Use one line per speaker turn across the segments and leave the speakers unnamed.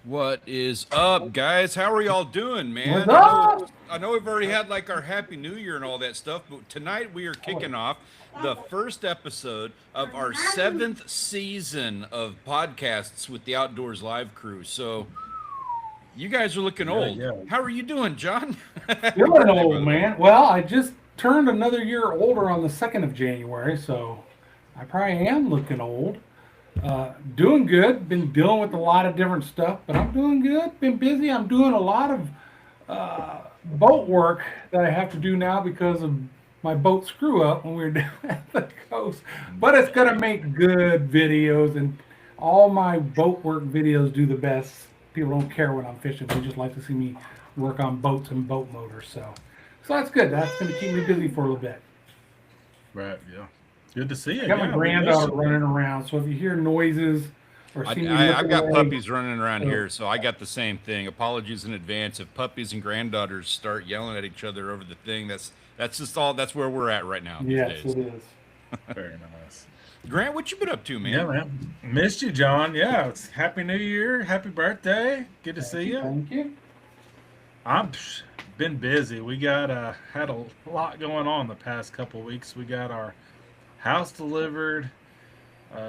What is up, guys? How are y'all doing,
What's
man?
up?
I know we've already had like our Happy New Year and all that stuff, but tonight we are kicking off the first episode of our seventh season of podcasts with the Outdoors Live crew. So you guys are looking
Yeah,
old.
yeah.
How are you doing, John? Happy
You're an
birthday,
old
brother.
man. Well, I just turned another year older on the 2nd of January, so I probably am looking old. Doing good. Been dealing with a lot of different stuff, but I'm doing good. Been busy. I'm doing a lot of boat work that I have to do now because of my boat screw up when we were down at the coast. But it's going to make good videos, and all my boat work videos do the best. People don't care when I'm fishing. They just like to see me work on boats and boat motors. So that's good. That's going to keep me busy for a little bit.
Right, yeah. Good to see you.
I got my
Yeah, we missed
granddaughter
you.
running around, so if you hear noises or
I,
see me
I, I've
looking
got
away,
puppies running around
uh,
here, so I got the same thing. Apologies in advance if puppies and granddaughters start yelling at each other over the thing. That's just all. That's where we're at right now these
yes,
days.
it is.
Very nice.
Grant, what you been up to,
Yeah,
man?
man. Missed you, John. Yeah, it's Happy New Year. Happy birthday. Good to
Thank
see
you.
you.
Thank you.
I'm been busy. We got had a lot going on the past couple weeks. We got our house delivered.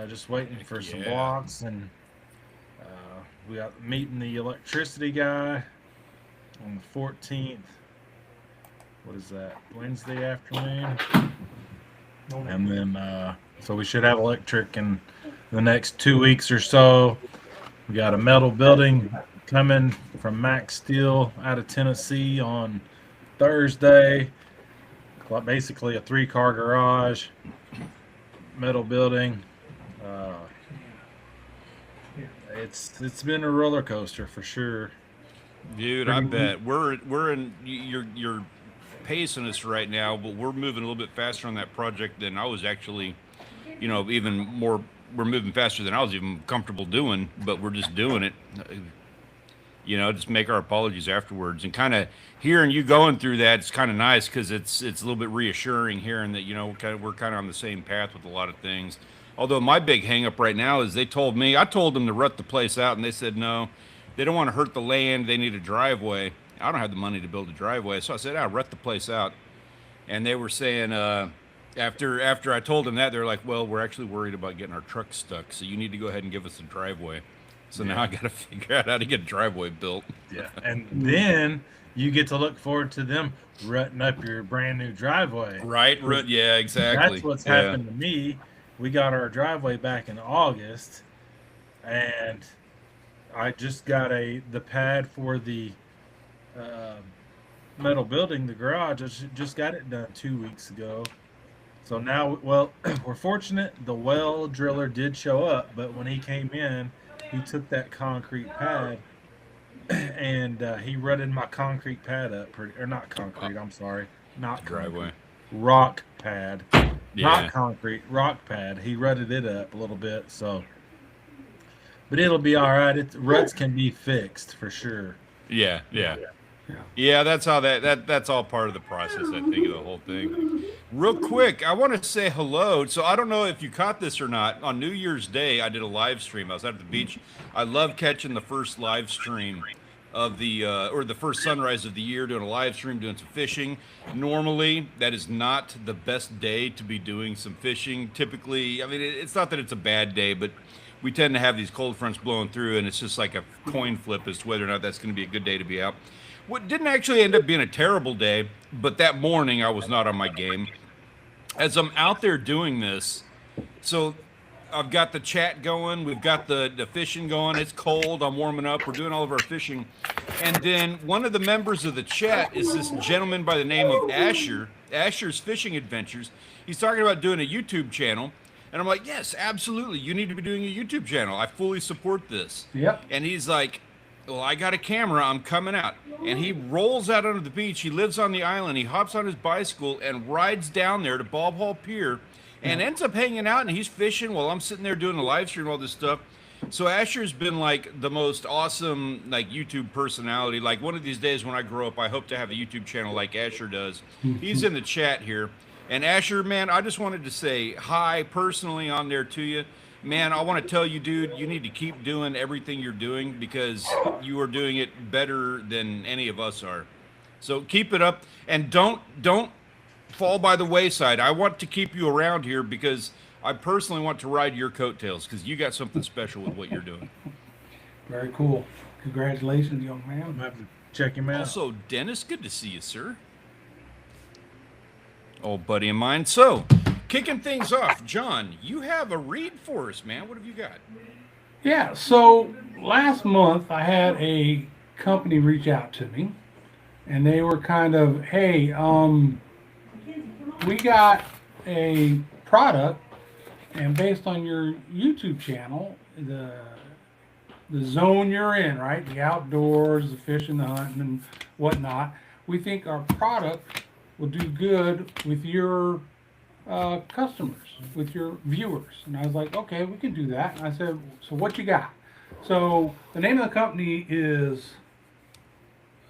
Just waiting
Heck
for some
yeah.
blocks, and we got meeting the electricity guy on the 14th. What is that? Wednesday afternoon. And then, so we should have electric in the next 2 weeks or so. We got a metal building coming from Max Steel out of Tennessee on Thursday. Basically a 3-car garage, metal building. Uh, it's been a roller coaster for sure.
Dude, I bet we're in you're pacing us right now, but we're moving a little bit faster on that project than I was actually, even more. We're moving faster than I was even comfortable doing, but we're just doing it. Just make our apologies afterwards, and kind of hearing you going through that, it's kind of nice because it's a little bit reassuring hearing that we're kind of on the same path with a lot of things. Although my big hang up right now is I told them to rut the place out, and they said no, they don't want to hurt the land. They need a driveway. I don't have the money to build a driveway, so I said, "I'll rut the place out." And they were saying, after I told them that, they're like, "Well, we're actually worried about getting our truck stuck, so you need to go ahead and give us a driveway." So now
Yeah.
I got to figure out how to get a driveway built.
Yeah. And then you get to look forward to them rutting up your brand new driveway.
Right? Yeah,
That's
exactly.
what's
Yeah.
happened to me. We got our driveway back in August, and I just got the pad for the uh, metal building, the garage. I just got it done 2 weeks ago. So now, well, we're fortunate the well driller did show up, but when he came in, he took that concrete pad and he rutted my concrete pad up, or not concrete. I'm sorry, not concrete.
Driveway.
Rock pad, not
Yeah.
concrete. Rock pad. He rutted it up a little bit, so but it'll be all right. Ruts can be fixed for sure.
Yeah. Yeah.
Yeah.
Yeah, that's how that's all part of the process, I think, of the whole thing. Real quick, I want to say hello. So I don't know if you caught this or not. On New Year's Day, I did a live stream. I was out at the beach. I love catching the first live stream of the first sunrise of the year, doing a live stream, doing some fishing. Normally, that is not the best day to be doing some fishing. Typically, I mean, it's not that it's a bad day, but we tend to have these cold fronts blowing through, and it's just like a coin flip as to whether or not that's going to be a good day to be out. What didn't actually end up being a terrible day, but that morning I was not on my game. As I'm out there doing this, so I've got the chat going, we've got the fishing going, it's cold, I'm warming up, we're doing all of our fishing. And then one of the members of the chat is this gentleman by the name of Asher's Fishing Adventures. He's talking about doing a YouTube channel. And I'm like, yes, absolutely. You need to be doing a YouTube channel. I fully support this.
Yep.
And he's like, well, I got a camera. I'm coming out. And he rolls out onto the beach. He lives on the island. He hops on his bicycle and rides down there to Bob Hall Pier and ends up hanging out. And he's fishing while I'm sitting there doing a live stream, all this stuff. So Asher's been like the most awesome like YouTube personality. Like one of these days when I grow up, I hope to have a YouTube channel like Asher does. He's in the chat here. And Asher, man, I just wanted to say hi personally on there to you. man, I want to tell you, dude, you need to keep doing everything you're doing because you are doing it better than any of us are. So keep it up and don't fall by the wayside. I want to keep you around here because I personally want to ride your coattails because you got something special with what you're doing.
Very cool. Congratulations, young
I'm
man.
gonna have to check him out.
Also, Dennis, good to see you, sir. Old buddy of mine. So, kicking things off, John, you have a read for us, man. What have you got?
Yeah, so last month I had a company reach out to me, and they were kind of, hey, we got a product, and based on your YouTube channel, the zone you're in, right, the outdoors, the fishing, the hunting, and whatnot, we think our product will do good with your customers, with your viewers. And I was like, okay, we can do that. And I said, so what you got? So the name of the company is,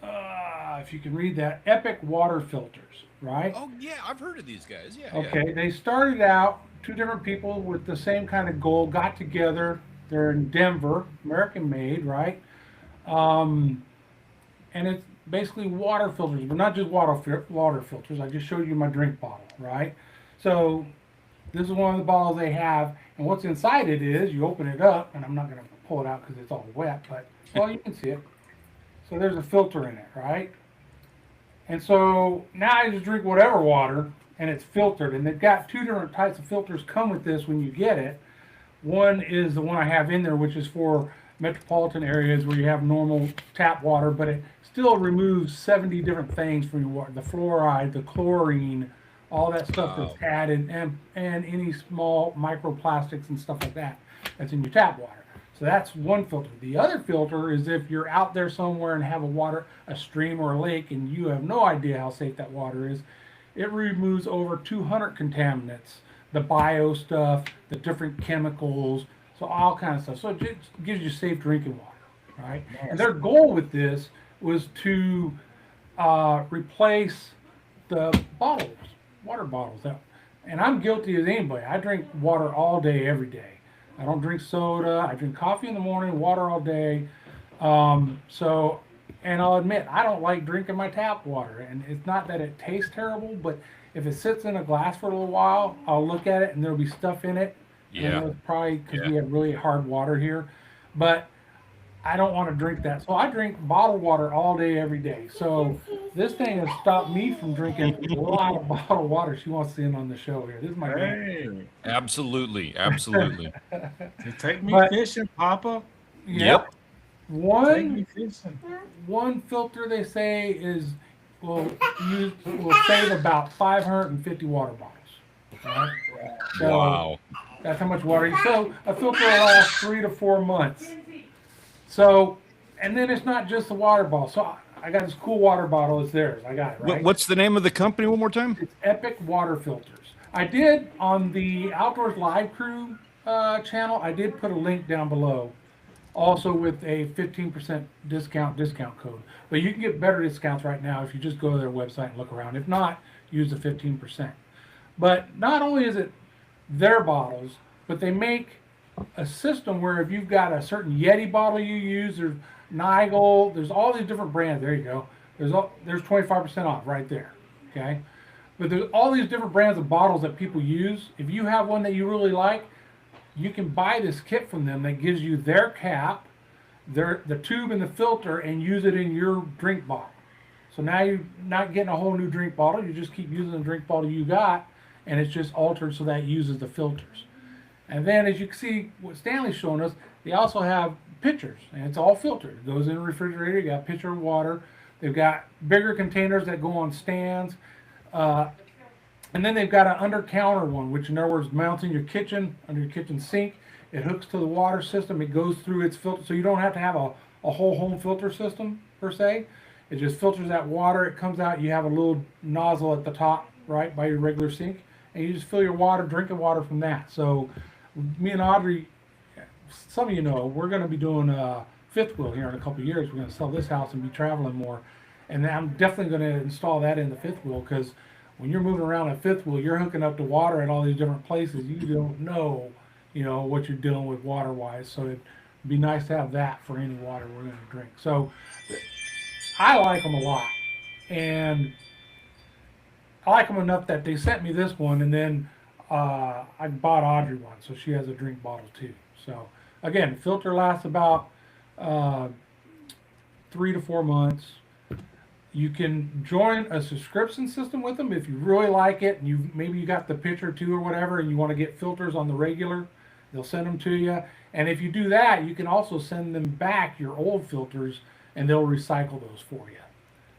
if you can read that, Epic Water Filters, right?
Oh, yeah, I've heard of these guys. Yeah.
Okay,
Yeah.
they started out, two different people with the same kind of goal, got together. They're in Denver, American made, right? And it's basically water filters, but not just water filters. I just showed you my drink bottle, right? So this is one of the bottles they have, and what's inside it is, you open it up, and I'm not going to pull it out because it's all wet, but, well, you can see it. So there's a filter in it, right? And so now I just drink whatever water, and it's filtered, and they've got two different types of filters come with this when you get it. One is the one I have in there, which is for metropolitan areas where you have normal tap water, but it still removes 70 different things from your water. The fluoride, the chlorine, all that stuff that's added, and any small microplastics and stuff like that that's in your tap water. So that's one filter. The other filter is if you're out there somewhere and have a stream or a lake, and you have no idea how safe that water is. It removes over 200 contaminants, the bio stuff, the different chemicals, so all kinds of stuff. So it just gives you safe drinking water, right? And their goal with this was to replace the bottles, water bottles. And I'm guilty as anybody. I drink water all day, every day. I don't drink soda. I drink coffee in the morning, water all day. And I'll admit, I don't like drinking my tap water. And it's not that it tastes terrible, but if it sits in a glass for a little while, I'll look at it and there'll be stuff in it.
Yeah.
It's probably because we have really hard water here. But I don't want to drink that. So I drink bottled water all day, every day. So this thing has stopped me from drinking a lot of bottled water. She wants to in on the show here. This is my
Hey,
Absolutely. Absolutely.
so take me
But-
fishing, Papa.
Yep.
Take me
One
fishing.
one filter they say will save about 550 water bottles. Right? So
Wow.
that's how much water. So a filter will last 3 to 4 months. So, and then it's not just the water bottle. So I got this cool water bottle. It's theirs. I got it, right?
What's the name of the company one more time?
It's Epic Water Filters. I did on the Outdoors Live Crew channel. I did put a link down below, also with a 15% discount code. But you can get better discounts right now if you just go to their website and look around. If not, use the 15%. But not only is it their bottles, but they make a system where if you've got a certain Yeti bottle you use, there's Nigel, there's all these different brands. There you go. There's 25% off right there. Okay, but there's all these different brands of bottles that people use. If you have one that you really like, you can buy this kit from them that gives you their cap, the tube and the filter, and use it in your drink bottle. So now you're not getting a whole new drink bottle. You just keep using the drink bottle you got, and it's just altered so that it uses the filters. And then, as you can see, what Stanley's showing us, they also have pitchers, and it's all filtered. It goes in the refrigerator. You got a pitcher of water. They've got bigger containers that go on stands. And then they've got an under-counter one, which in other words mounts in your kitchen, under your kitchen sink. It hooks to the water system. It goes through its filter, so you don't have to have a whole home filter system, per se. It just filters that water. It comes out. You have a little nozzle at the top, right, by your regular sink. And you just fill your water, drinking water from that. So me and Audrey, some of you know, we're going to be doing a fifth wheel here in a couple of years. We're going to sell this house and be traveling more. And I'm definitely going to install that in the fifth wheel, because when you're moving around a fifth wheel, you're hooking up to water at all these different places. You don't know what you're dealing with water-wise. So it'd be nice to have that for any water we're going to drink. So I like them a lot, and I like them enough that they sent me this one, and then I bought Audrey one, so she has a drink bottle too. So again, filter lasts about 3 to 4 months. You can join a subscription system with them if you really like it, and maybe you got the pitcher too or whatever, and you want to get filters on the regular. They'll send them to you, and if you do that, you can also send them back your old filters, and they'll recycle those for you.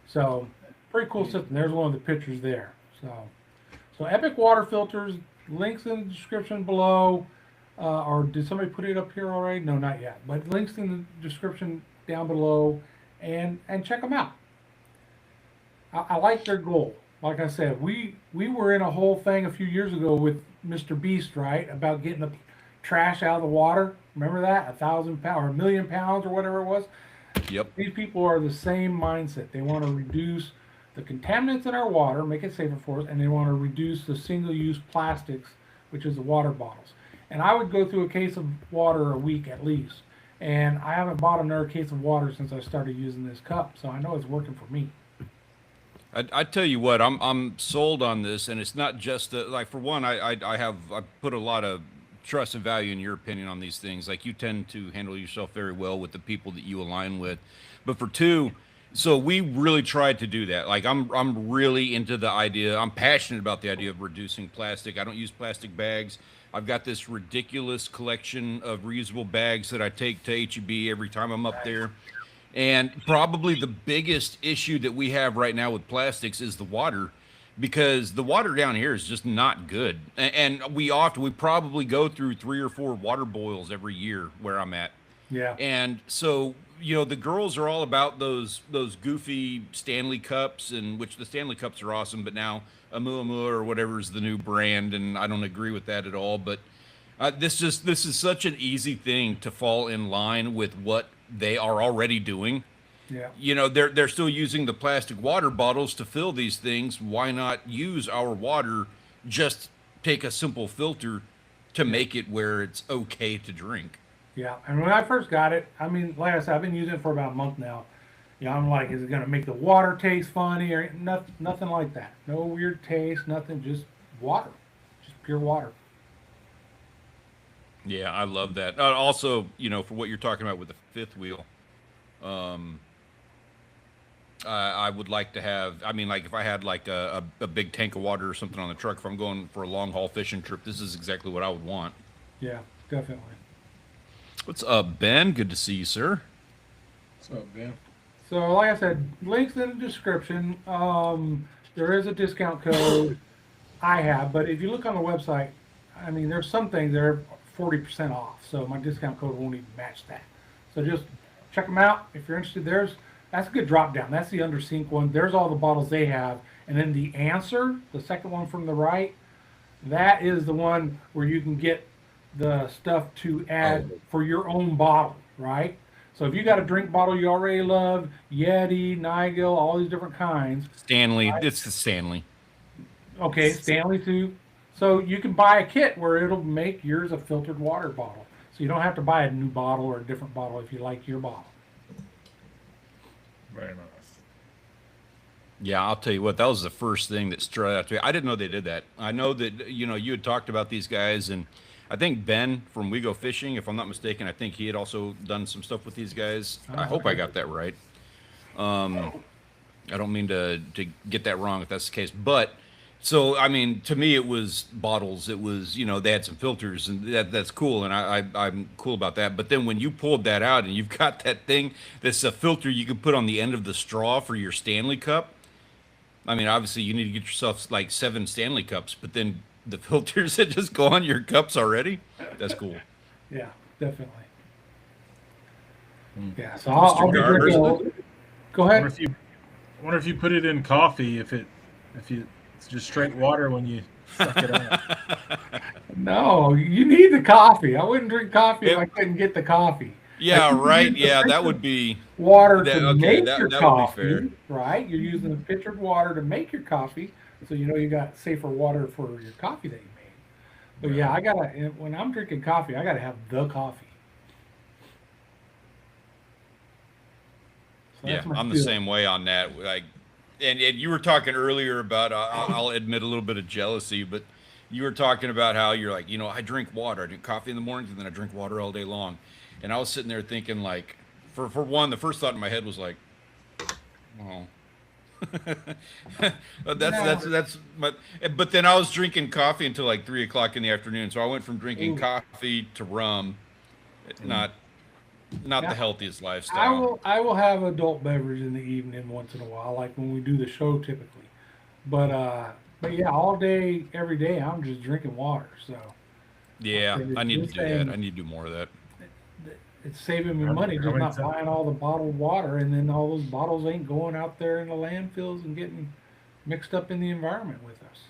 So pretty cool system. There's one of the pictures there. So Epic Water Filters, links in the description below. Or did somebody put it up here already? No, not yet. But links in the description down below, and check them out. I like their goal. Like I said, we were in a whole thing a few years ago with Mr. Beast, right? About getting the trash out of the water. Remember that? 1,000 pounds or 1 million pounds or whatever it was.
Yep.
These people are the same mindset. They want to reduce the contaminants in our water, make it safer for us, and they want to reduce the single-use plastics, which is the water bottles. And I would go through a case of water a week at least. And I haven't bought another case of water since I started using this cup, so I know it's working for me.
I tell you what, I'm sold on this, and it's not just like, for one, I put a lot of trust and value in your opinion on these things. Like, you tend to handle yourself very well with the people that you align with. But for two, so we really tried to do that. Like, I'm really into the idea. I'm passionate about the idea of reducing plastic. I don't use plastic bags. I've got this ridiculous collection of reusable bags that I take to HEB every time I'm up there. And probably the biggest issue that we have right now with plastics is the water, because the water down here is just not good. And we probably go through 3 or 4 water boils every year where I'm at.
Yeah.
And so, the girls are all about those goofy Stanley cups, and which the Stanley cups are awesome, but now Amu or whatever is the new brand, and I don't agree with that at all. But this is such an easy thing to fall in line with what they are already doing.
Yeah.
They're still using the plastic water bottles to fill these things. Why not use our water? Just take a simple filter to make it where it's okay to drink.
Yeah. And when I first got it, I mean, like I said, I've been using it for about a month now. I'm like, is it going to make the water taste funny or nothing like that? No weird taste, nothing, just water, just pure water.
Yeah, I love that. Also, for what you're talking about with the fifth wheel, I would like to have, like if I had like a big tank of water or something on the truck, if I'm going for a long haul fishing trip, this is exactly what I would want.
Yeah, definitely.
What's up, Ben? Good to see you, sir.
What's up, Ben?
So, like I said, links in the description. There is a discount code I have, but if you look on the website, there's some things that are 40% off. So my discount code won't even match that. So just check them out if you're interested. That's a good drop down. That's the Undersink one. There's all the bottles they have, and then the Answer, the second one from the right, that is the one where you can get the stuff to add for your own bottle, right? So if you got a drink bottle you already love, Yeti, Nigel, all these different kinds.
Stanley,
right?
It's the Stanley.
Okay, Stanley too. So you can buy a kit where it'll make yours a filtered water bottle. So you don't have to buy a new bottle or a different bottle if you like your bottle.
Very nice.
Yeah, I'll tell you what, that was the first thing that stood out to me. I didn't know they did that. I know that, you had talked about these guys, and I think Ben from We Go Fishing, if I'm not mistaken, I think he had also done some stuff with these guys. I hope I got that right. I don't mean to get that wrong if that's the case. But, so, to me, it was bottles. It was, they had some filters, and that's cool, and I'm cool about that. But then when you pulled that out and you've got that thing that's a filter you can put on the end of the straw for your Stanley cup, obviously you need to get yourself like 7 Stanley cups, but then the filters that just go on your cups already, that's cool.
Yeah, definitely. Yeah, so I'll be drinking. Go ahead.
I wonder if you put it in coffee, if it's just straight water when you suck it out.
No, you need the coffee. I wouldn't drink coffee if I couldn't get the coffee.
Yeah, right. Yeah, that would be
water to make your
that
coffee.
Would be fair.
Right? You're using the pitchered water to make your coffee, so you got safer water for your coffee that you made. But yeah, I gotta when I'm drinking coffee, I gotta have the coffee. So
Yeah,
that's my
I'm the
feeling.
same way on that. Like, and you were talking earlier about I'll admit a little bit of jealousy, but you were talking about how you're like, I drink water. I drink coffee in the mornings, and then I drink water all day long. And I was sitting there thinking, like, for one, the first thought in my head was like, oh.
No.
But then I was drinking coffee until like 3 o'clock in the afternoon. So I went from drinking
Ooh.
coffee to rum. Not not the
Now,
healthiest
I
lifestyle.
will have adult beverage in the evening once in a while, like when we do the show typically. But yeah, all day, every day, I'm just drinking water. So I
Yeah, I
figured
need to
this
do that. I
thing,
need to do more of that.
it's saving me
How,
money
how
just
many
not
times?
buying all the bottled water, and then all those bottles ain't going out there in the landfills and getting mixed up in the environment with us.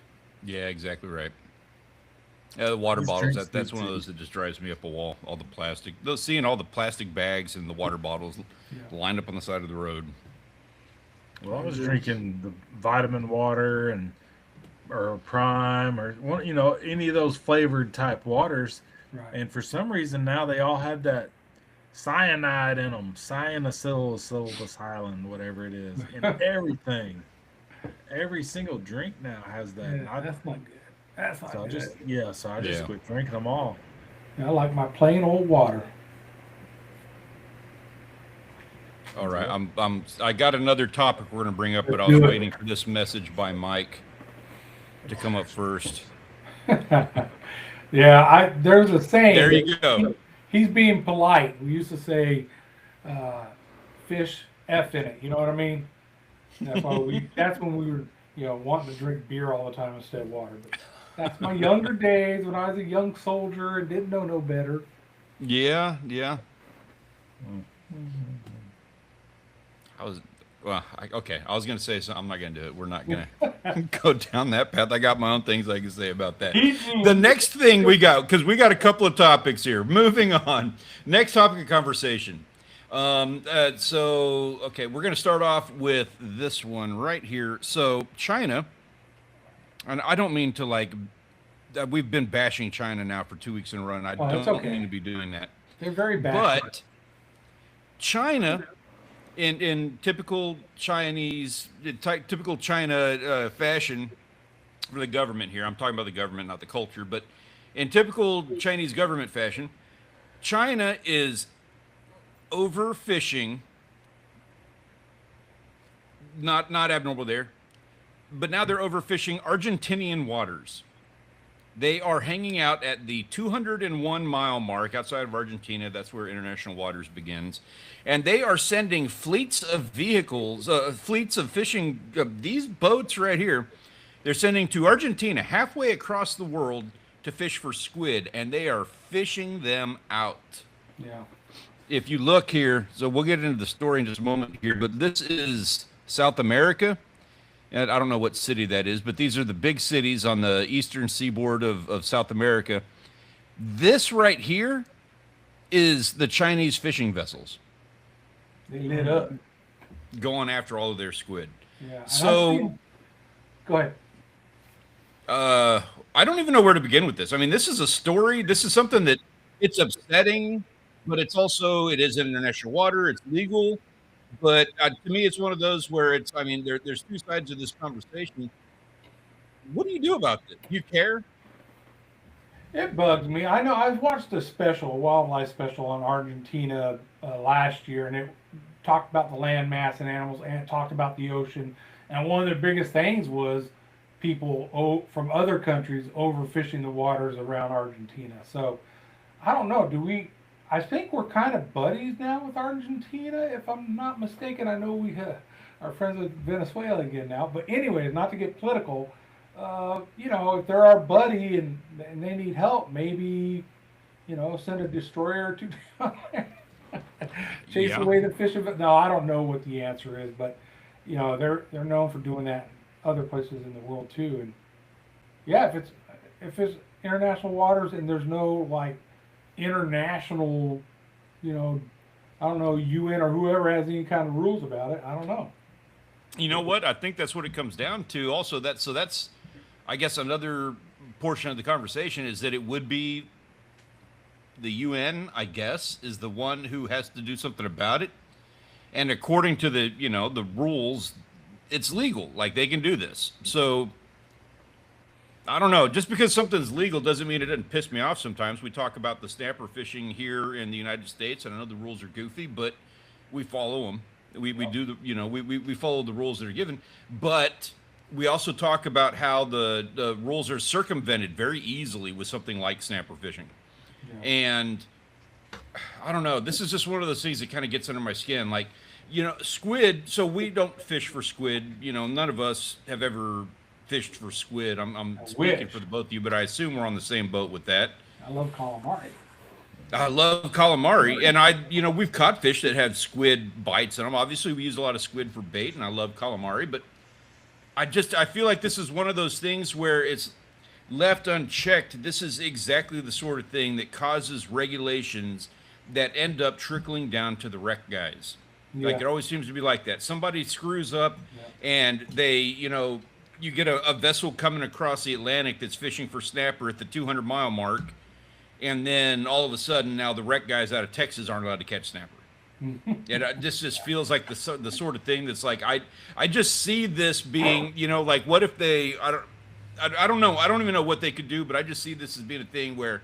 Yeah, exactly right. The water
Just
bottles,
drink
that's
sweet
one of
tea.
those that just drives me up a wall. All the plastic, those seeing all the plastic bags and the water bottles
Yeah,
lined up on the side of the road.
Well, I
I
was
agree.
drinking the vitamin water and or Prime or one, any of those flavored type waters,
Right.
and for some reason now they all have that cyanide in them, cyanacylacylbacillin, whatever it is, in everything. Every single drink now has that,
Yeah,
and I
that's not good. That's not
so I
good.
just yeah, so I just
Yeah.
quit drinking them all.
I like my plain old water.
All right, I got another topic we're gonna bring up, but
Let's
I was
do it.
waiting for this message by Mike to come up first.
Yeah, I there's a saying,
There
but
you go.
he's being polite. We used to say, uh, "Fish F in it." You know what I mean? That's why we. That's when we were, wanting to drink beer all the time instead of water. But that's my younger days when I was a young soldier and didn't know no better.
Yeah, yeah.
Mm.
I was okay. I was gonna say something. I'm not gonna do it. We're not gonna go down that path. I got my own things I can say about that. The next thing we got, because we got a couple of topics here. Moving on. Next topic of conversation. Okay, we're gonna start off with this one right here. So China, and I don't mean to like. We've been bashing China now for 2 weeks in a row, and I
Oh, that's
don't mean
okay.
to be doing that.
They're very bashful.
But China, in typical Chinese, typical China fashion for the government here, I'm talking about the government, not the culture, but in typical Chinese government fashion, China is overfishing, not abnormal there, but now they're overfishing Argentinian waters. They are hanging out at the 201-mile mark outside of Argentina. That's where international waters begins. And they are sending fleets of vehicles, fleets of fishing, these boats right here, they're sending to Argentina, halfway across the world, to fish for squid, and they are fishing them out.
Yeah.
If you look here, so we'll get into the story in just a moment here, but this is South America. And I don't know what city that is, but these are the big cities on the eastern seaboard of South America. This right here is the Chinese fishing vessels
They lit up.
going after all of their squid.
Yeah. And I've
So
seen- go ahead.
I don't even know where to begin with this. I mean, this is a story. This is something that it's upsetting, but it is international water. It's legal. But to me, it's one of those where I mean, there's two sides of this conversation. What do you do about this? Do you care?
It bugs me. I know I watched a wildlife special on Argentina last year, and it talked about the land mass and animals, and it talked about the ocean. And one of the biggest things was people from other countries overfishing the waters around Argentina. So I don't know. I think we're kind of buddies now with Argentina, if I'm not mistaken. I know we are friends with Venezuela again now. But anyways, not to get political, if they're our buddy and they need help, maybe, send a destroyer or two down there, chase
Yeah.
away the fish. No, I don't know what the answer is, but they're known for doing that in other places in the world too. And yeah, if it's international waters and there's no like international, I don't know, UN or whoever has any kind of rules about it. I don't know.
You know what? I think that's what it comes down to. Also, that's I guess another portion of the conversation is that it would be the UN, I guess, is the one who has to do something about it. And according to the, the rules, it's legal. Like, they can do this. So I don't know. Just because something's legal doesn't mean it doesn't piss me off sometimes. We talk about the snapper fishing here in the United States, and I know the rules are goofy, but we follow them. We do the, we follow the rules that are given. But we also talk about how the rules are circumvented very easily with something like snapper fishing. Yeah. And I don't know. This is just one of those things that kind of gets under my skin. Like, squid. So we don't fish for squid. None of us have ever fished for squid. I'm speaking for the both of you, but I assume we're on the same boat with that.
I love calamari.
I love calamari, and we've caught fish that had squid bites in them. Obviously, we use a lot of squid for bait, and I love calamari, but I feel like this is one of those things where it's left unchecked. This is exactly the sort of thing that causes regulations that end up trickling down to the wreck guys. Yeah. Like, it always seems to be like that. Somebody screws up, and they, you get a vessel coming across the Atlantic that's fishing for snapper at the 200-mile mark, and then all of a sudden now the wreck guys out of Texas aren't allowed to catch snapper. And this just feels like the sort of thing that's like, I just see this being, like, what if they, I don't know. I don't even know what they could do, but I just see this as being a thing where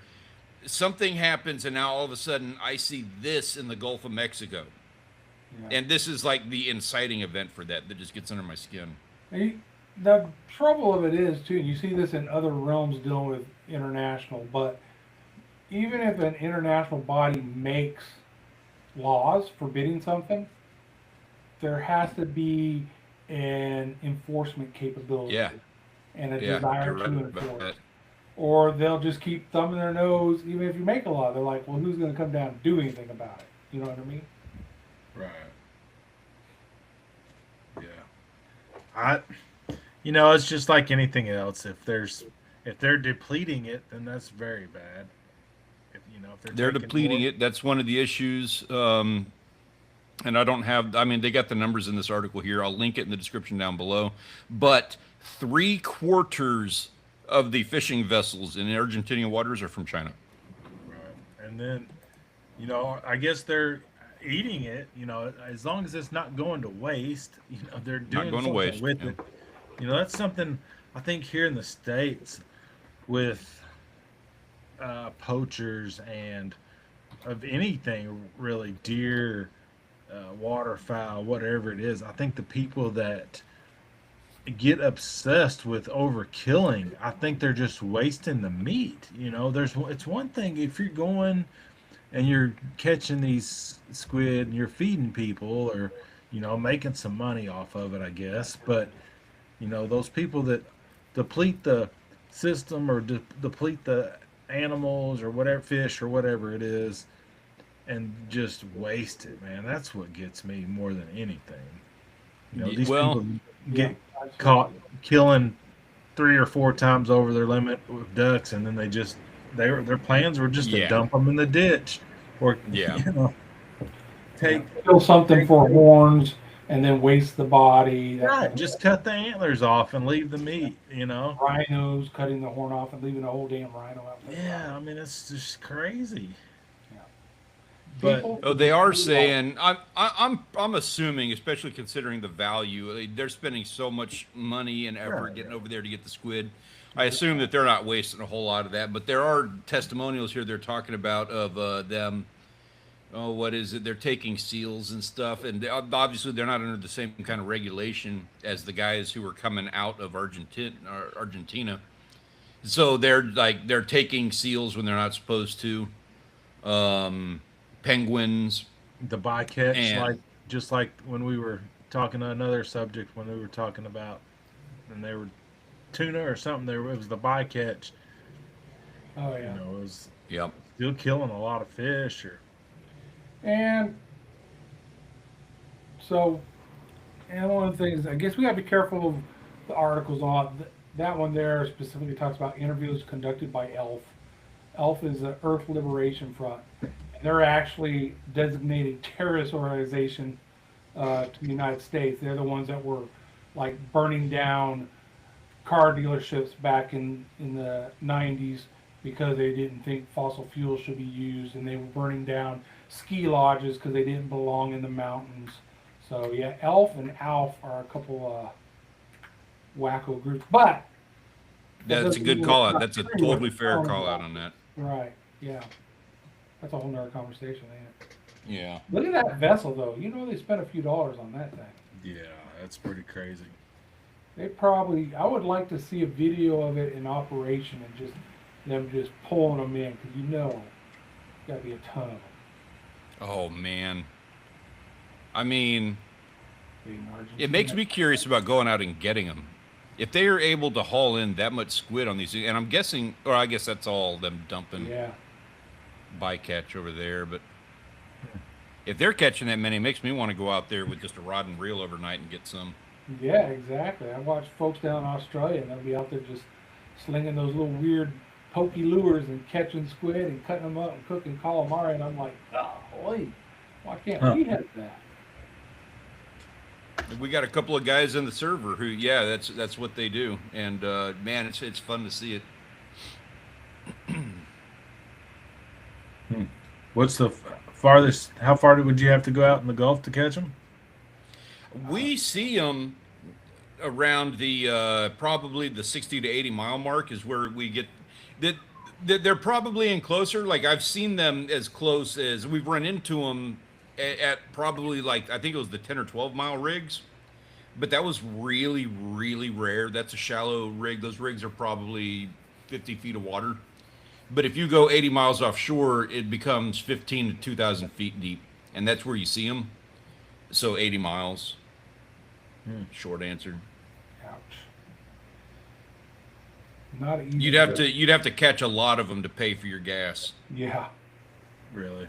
something happens and now all of a sudden I see this in the Gulf of Mexico. Yeah. And this is like the inciting event for that just gets under my skin.
The trouble of it is, too, you see this in other realms dealing with international, but even if an international body makes laws forbidding something, there has to be an enforcement capability and a desire to enforce. Or they'll just keep thumbing their nose, even if you make a law. They're like, well, who's going to come down and do anything about it? You know what I mean?
Right. Yeah. It's just like anything else. If they're depleting it, then that's very bad. If
they're depleting it, that's one of the issues. And I don't have, they got the numbers in this article here. I'll link it in the description down below. But 3/4 of the fishing vessels in Argentinian waters are from China.
Right. And then, I guess they're eating it, as long as it's not going to waste, they're doing something with it. That's something I think here in the States with poachers and of anything really, deer, waterfowl, whatever it is. I think the people that get obsessed with overkilling, I think they're just wasting the meat. It's one thing if you're going and you're catching these squid and you're feeding people or, making some money off of it, I guess. But, those people that deplete the system or deplete the animals or whatever, fish or whatever it is, and just waste it, man. That's what gets me more than anything. These people get caught killing 3 or 4 times over their limit with ducks, and then their plans were just to dump them in the ditch or
kill something for horns and then waste the body.
Right, just cut the antlers off and leave the meat.
Rhinos, cutting the horn off and leaving the whole damn rhino out there.
Yeah, it's just crazy.
But they are saying, I'm assuming, especially considering the value, they're spending so much money and effort getting over there to get the squid. I assume that they're not wasting a whole lot of that. But there are testimonials here they're talking about of them. Oh, what is it? They're taking seals and stuff, and obviously they're not under the same kind of regulation as the guys who are coming out of Argentina. So they're taking seals when they're not supposed to. Penguins,
the bycatch, just like when we were talking to another subject when we were talking about, and they were tuna or something. It was the bycatch.
Oh yeah,
it was still killing a lot of fish.
And one of the things, I guess we got to be careful of the articles on that one. There specifically talks about interviews conducted by ELF. ELF is the Earth Liberation Front. They're actually designated terrorist organization to the United States. They're the ones that were like burning down car dealerships back in the 90s because they didn't think fossil fuels should be used, and they were burning down ski lodges because they didn't belong in the mountains. So yeah, ELF and ALF are a couple wacko groups, but
That's a good call out. That's a totally fair call out on that.
Right. Yeah. That's a whole nother conversation, ain't it?
Yeah.
Look at that vessel, though. You know they spent a few dollars on that thing.
Yeah, that's pretty crazy.
They probably. I would like to see a video of it in operation and just them just pulling them in, because you know, got to be a ton of them.
Oh man. I mean,
In Argentina.
it makes me curious about going out and getting them. If they are able to haul in that much squid on these, and I'm guessing, or I guess that's all them dumping
Yeah.
bycatch over there, but if they're catching that many, it makes me want to go out there with just a rod and reel overnight and get some.
Yeah, exactly. I watch folks down in Australia, and they'll be out there just slinging those little weird pokey lures and catching squid and cutting them up and cooking calamari, and I'm like, golly, why can't we have that?
We got a couple of guys in the server who, yeah, that's what they do, and man, it's fun to see it.
What's the farthest? How far would you have to go out in the Gulf to catch them?
We see them around the probably the 60 to 80 mile mark is where we get that. They're probably in closer. Like I've seen them as close as we've run into them at probably like I think it was the 10 or 12 mile rigs, but that was really rare. That's a shallow rig. Those rigs are probably 50 feet of water. But if you go 80 miles offshore, it becomes 15 to 2,000 feet deep, and that's where you see them. So 80 miles. Short answer.
Ouch. Not easy.
You'd have to catch a lot of them to pay for your gas.
Yeah.
Really?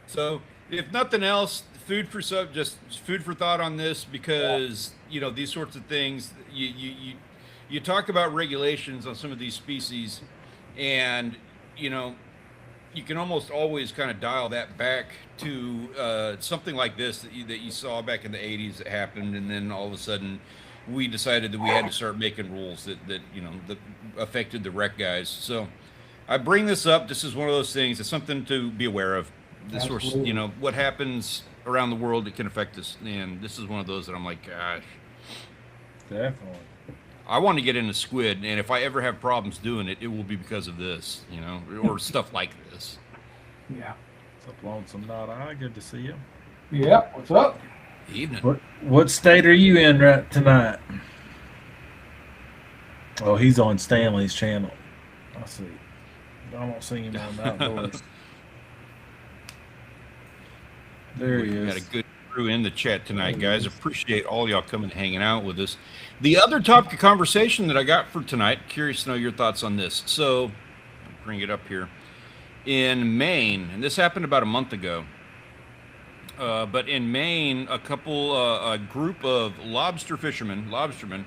So if nothing else, food for thought on this, because you know these sorts of things. You talk about regulations on some of these species, and you know you can almost always kind of dial that back to something like this that you saw back in the 80s that happened, and then all of a sudden we decided that we had to start making rules that you know that affected the wreck guys. So I bring this up. This is one of those things. It's something to be aware of. This source, you know, what happens around the world, it can affect us, and this is one of those that I'm like, gosh,
Definitely.
I want to get into squid, and if I ever have problems doing it, it will be because of this, you know, or stuff like this.
Yeah.
What's up, Lonesome Dot Eye? Good to see you.
Yeah. What's up?
Evening.
What state are you in right tonight? Oh, he's on Stanley's channel. I see. I don't see him on Outdoors. There he
We got a
is.
good crew in the chat tonight, guys. Appreciate all y'all coming and hanging out with us. The other topic of conversation that I got for tonight, curious to know your thoughts on this. So, I'll bring it up here. In Maine, and this happened about a month ago, but in Maine, a group of lobstermen,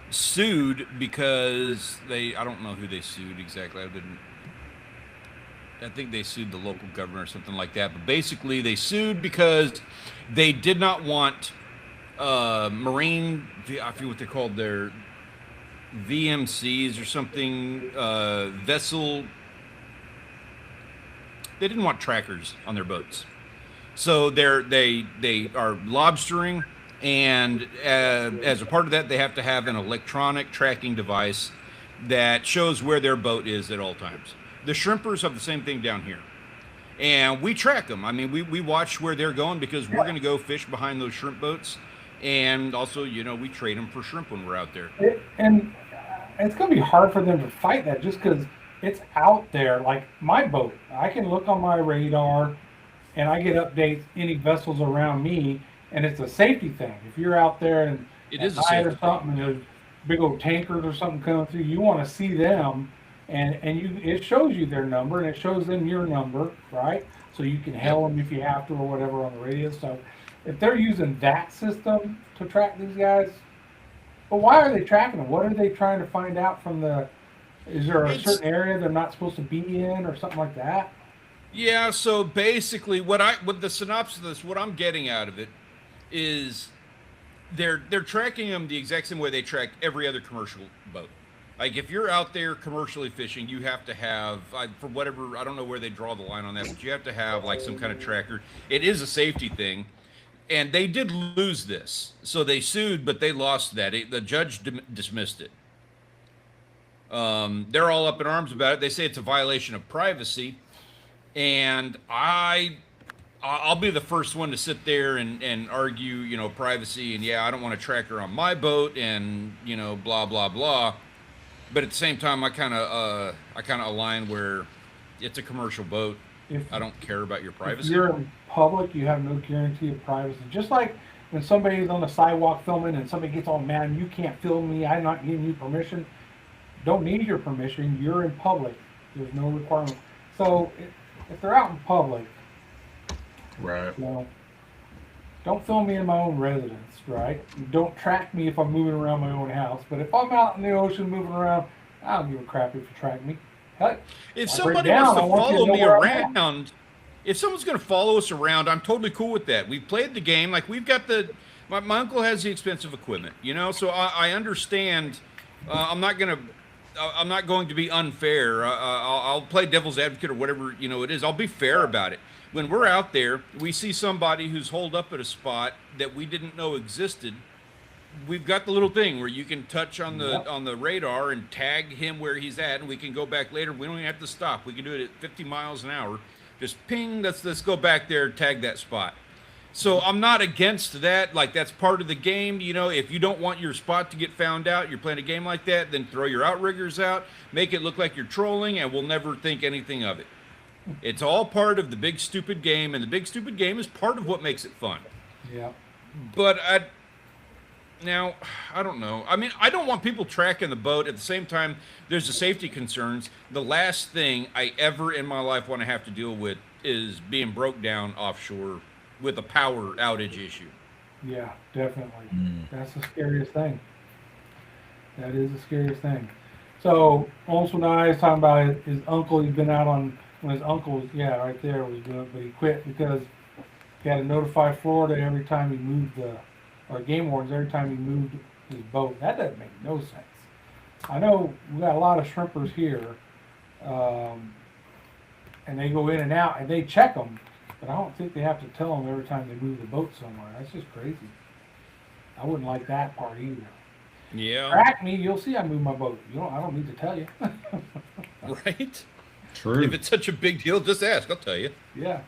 sued because I don't know who they sued exactly. I think they sued the local government or something like that. But basically, they sued because they did not want marine, I forget what they're called, their VMCs or something, vessel. They didn't want trackers on their boats. So they are lobstering, and as a part of that, they have to have an electronic tracking device that shows where their boat is at all times. The shrimpers have the same thing down here, and we track them. I mean, we watch where they're going because we're going to go fish behind those shrimp boats, and also, you know, we trade them for shrimp when we're out there.
And it's going to be hard for them to fight that just because it's out there. Like my boat, I can look on my radar, and I get updates any vessels around me, and it's a safety thing. If you're out there and
It is a
at night
safety
or something, and there's big old tankers or something coming through, you want to see them. And it shows you their number, and it shows them your number, right? So you can hail them if you have to or whatever on the radio. So if they're using that system to track these guys, but why are they tracking them? What are they trying to find out from is there a certain area they're not supposed to be in or something like that?
Yeah, so basically what the synopsis of this, what I'm getting out of it is they're tracking them the exact same way they track every other commercial boat. Like if you're out there commercially fishing, you have to have, for whatever, I don't know where they draw the line on that, but you have to have like some kind of tracker. It is a safety thing. And they did lose this. So they sued, but they lost that. The judge dismissed it. They're all up in arms about it. They say it's a violation of privacy. And I'll be the first one to sit there and argue, you know, privacy. And yeah, I don't want a tracker on my boat and, you know, blah, blah, blah. But at the same time, I kind of align where it's a commercial boat. I don't care about your privacy.
If you're in public, you have no guarantee of privacy. Just like when somebody's on the sidewalk filming and somebody gets all mad and you can't film me, I'm not giving you permission. Don't need your permission. You're in public. There's no requirement. So if they're out in public,
right?
You know, don't film me in my own residence, right? Don't track me if I'm moving around my own house. But if I'm out in the ocean moving around, I don't give a crap if you track me. Heck,
if somebody wants to follow me around, if someone's going to follow us around, I'm totally cool with that. We've played the game. Like we've got my uncle has the expensive equipment, you know, so I understand. I'm not going to be unfair. I'll play devil's advocate or whatever, you know, it is. I'll be fair about it. When we're out there, we see somebody who's holed up at a spot that we didn't know existed. We've got the little thing where you can touch on the radar and tag him where he's at, and we can go back later. We don't even have to stop. We can do it at 50 miles an hour. Just ping, let's go back there, tag that spot. So I'm not against that. Like, that's part of the game. You know, if you don't want your spot to get found out, you're playing a game like that, then throw your outriggers out, make it look like you're trolling, and we'll never think anything of it. It's all part of the big stupid game, and the big stupid game is part of what makes it fun.
Yeah.
But now, I don't know. I mean, I don't want people tracking the boat. At the same time, there's the safety concerns. The last thing I ever in my life want to have to deal with is being broke down offshore with a power outage issue.
Yeah, definitely. That's the scariest thing. That is the scariest thing. So, Olson and I was talking about his uncle. He's been out on, when his uncle was, right there, was doing it, but he quit because he had to notify Florida every time he moved or game wardens every time he moved his boat. That doesn't make no sense. I know we got a lot of shrimpers here, and they go in and out, and they check them, but I don't think they have to tell them every time they move the boat somewhere. That's just crazy. I wouldn't like that part either.
Yeah.
Track me, you'll see I move my boat. I don't need to tell you.
Right?
True.
If it's such a big deal, just ask. I'll tell you.
Yeah.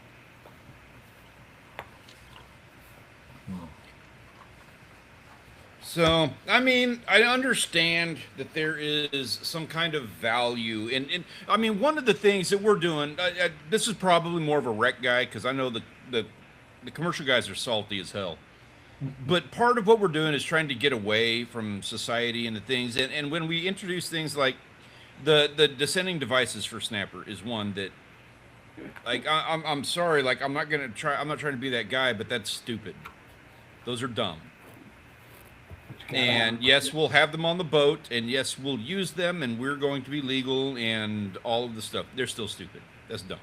So, I mean, I understand that there is some kind of value in I mean, one of the things that we're doing, this is probably more of a rec guy, because I know the commercial guys are salty as hell. But part of what we're doing is trying to get away from society and the things. And when we introduce things like the descending devices for snapper is one that, like, I'm sorry, like, I'm not trying to be that guy, but that's stupid. Those are dumb. And yes, we'll have them on the boat, and yes, we'll use them, and we're going to be legal and all of the stuff. They're still stupid. That's dumb.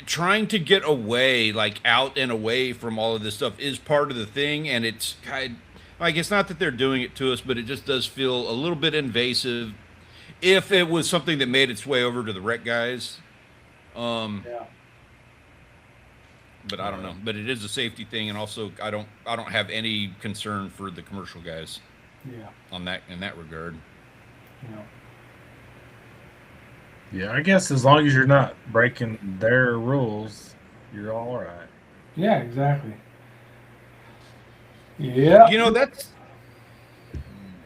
Trying to get away, like out and away from all of this stuff is part of the thing, and it's kind of, like, it's not that they're doing it to us, but it just does feel a little bit invasive. If it was something that made its way over to the rec guys,
Yeah.
but I don't know. But it is a safety thing, and also I don't have any concern for the commercial guys.
Yeah.
On that, in that regard.
Yeah.
Yeah, I guess as long as you're not breaking their rules, you're all right.
Yeah, exactly. Yeah.
You know,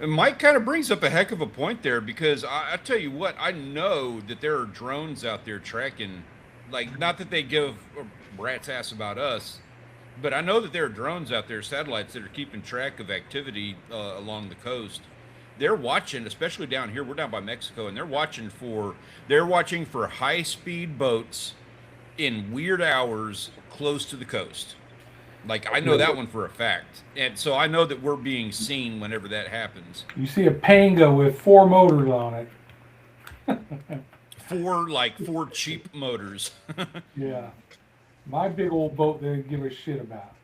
Mike kind of brings up a heck of a point there, because I tell you what, I know that there are drones out there tracking, like, not that they give a rat's ass about us, but I know that there are drones out there, satellites, that are keeping track of activity along the coast. They're watching, especially down here. We're down by Mexico, and they're watching for high-speed boats in weird hours close to the coast. Like, I know that one for a fact, and so I know that we're being seen whenever that happens.
You see a Panga with 4 motors on it.
four cheap motors.
Yeah. My big old boat they give a shit about.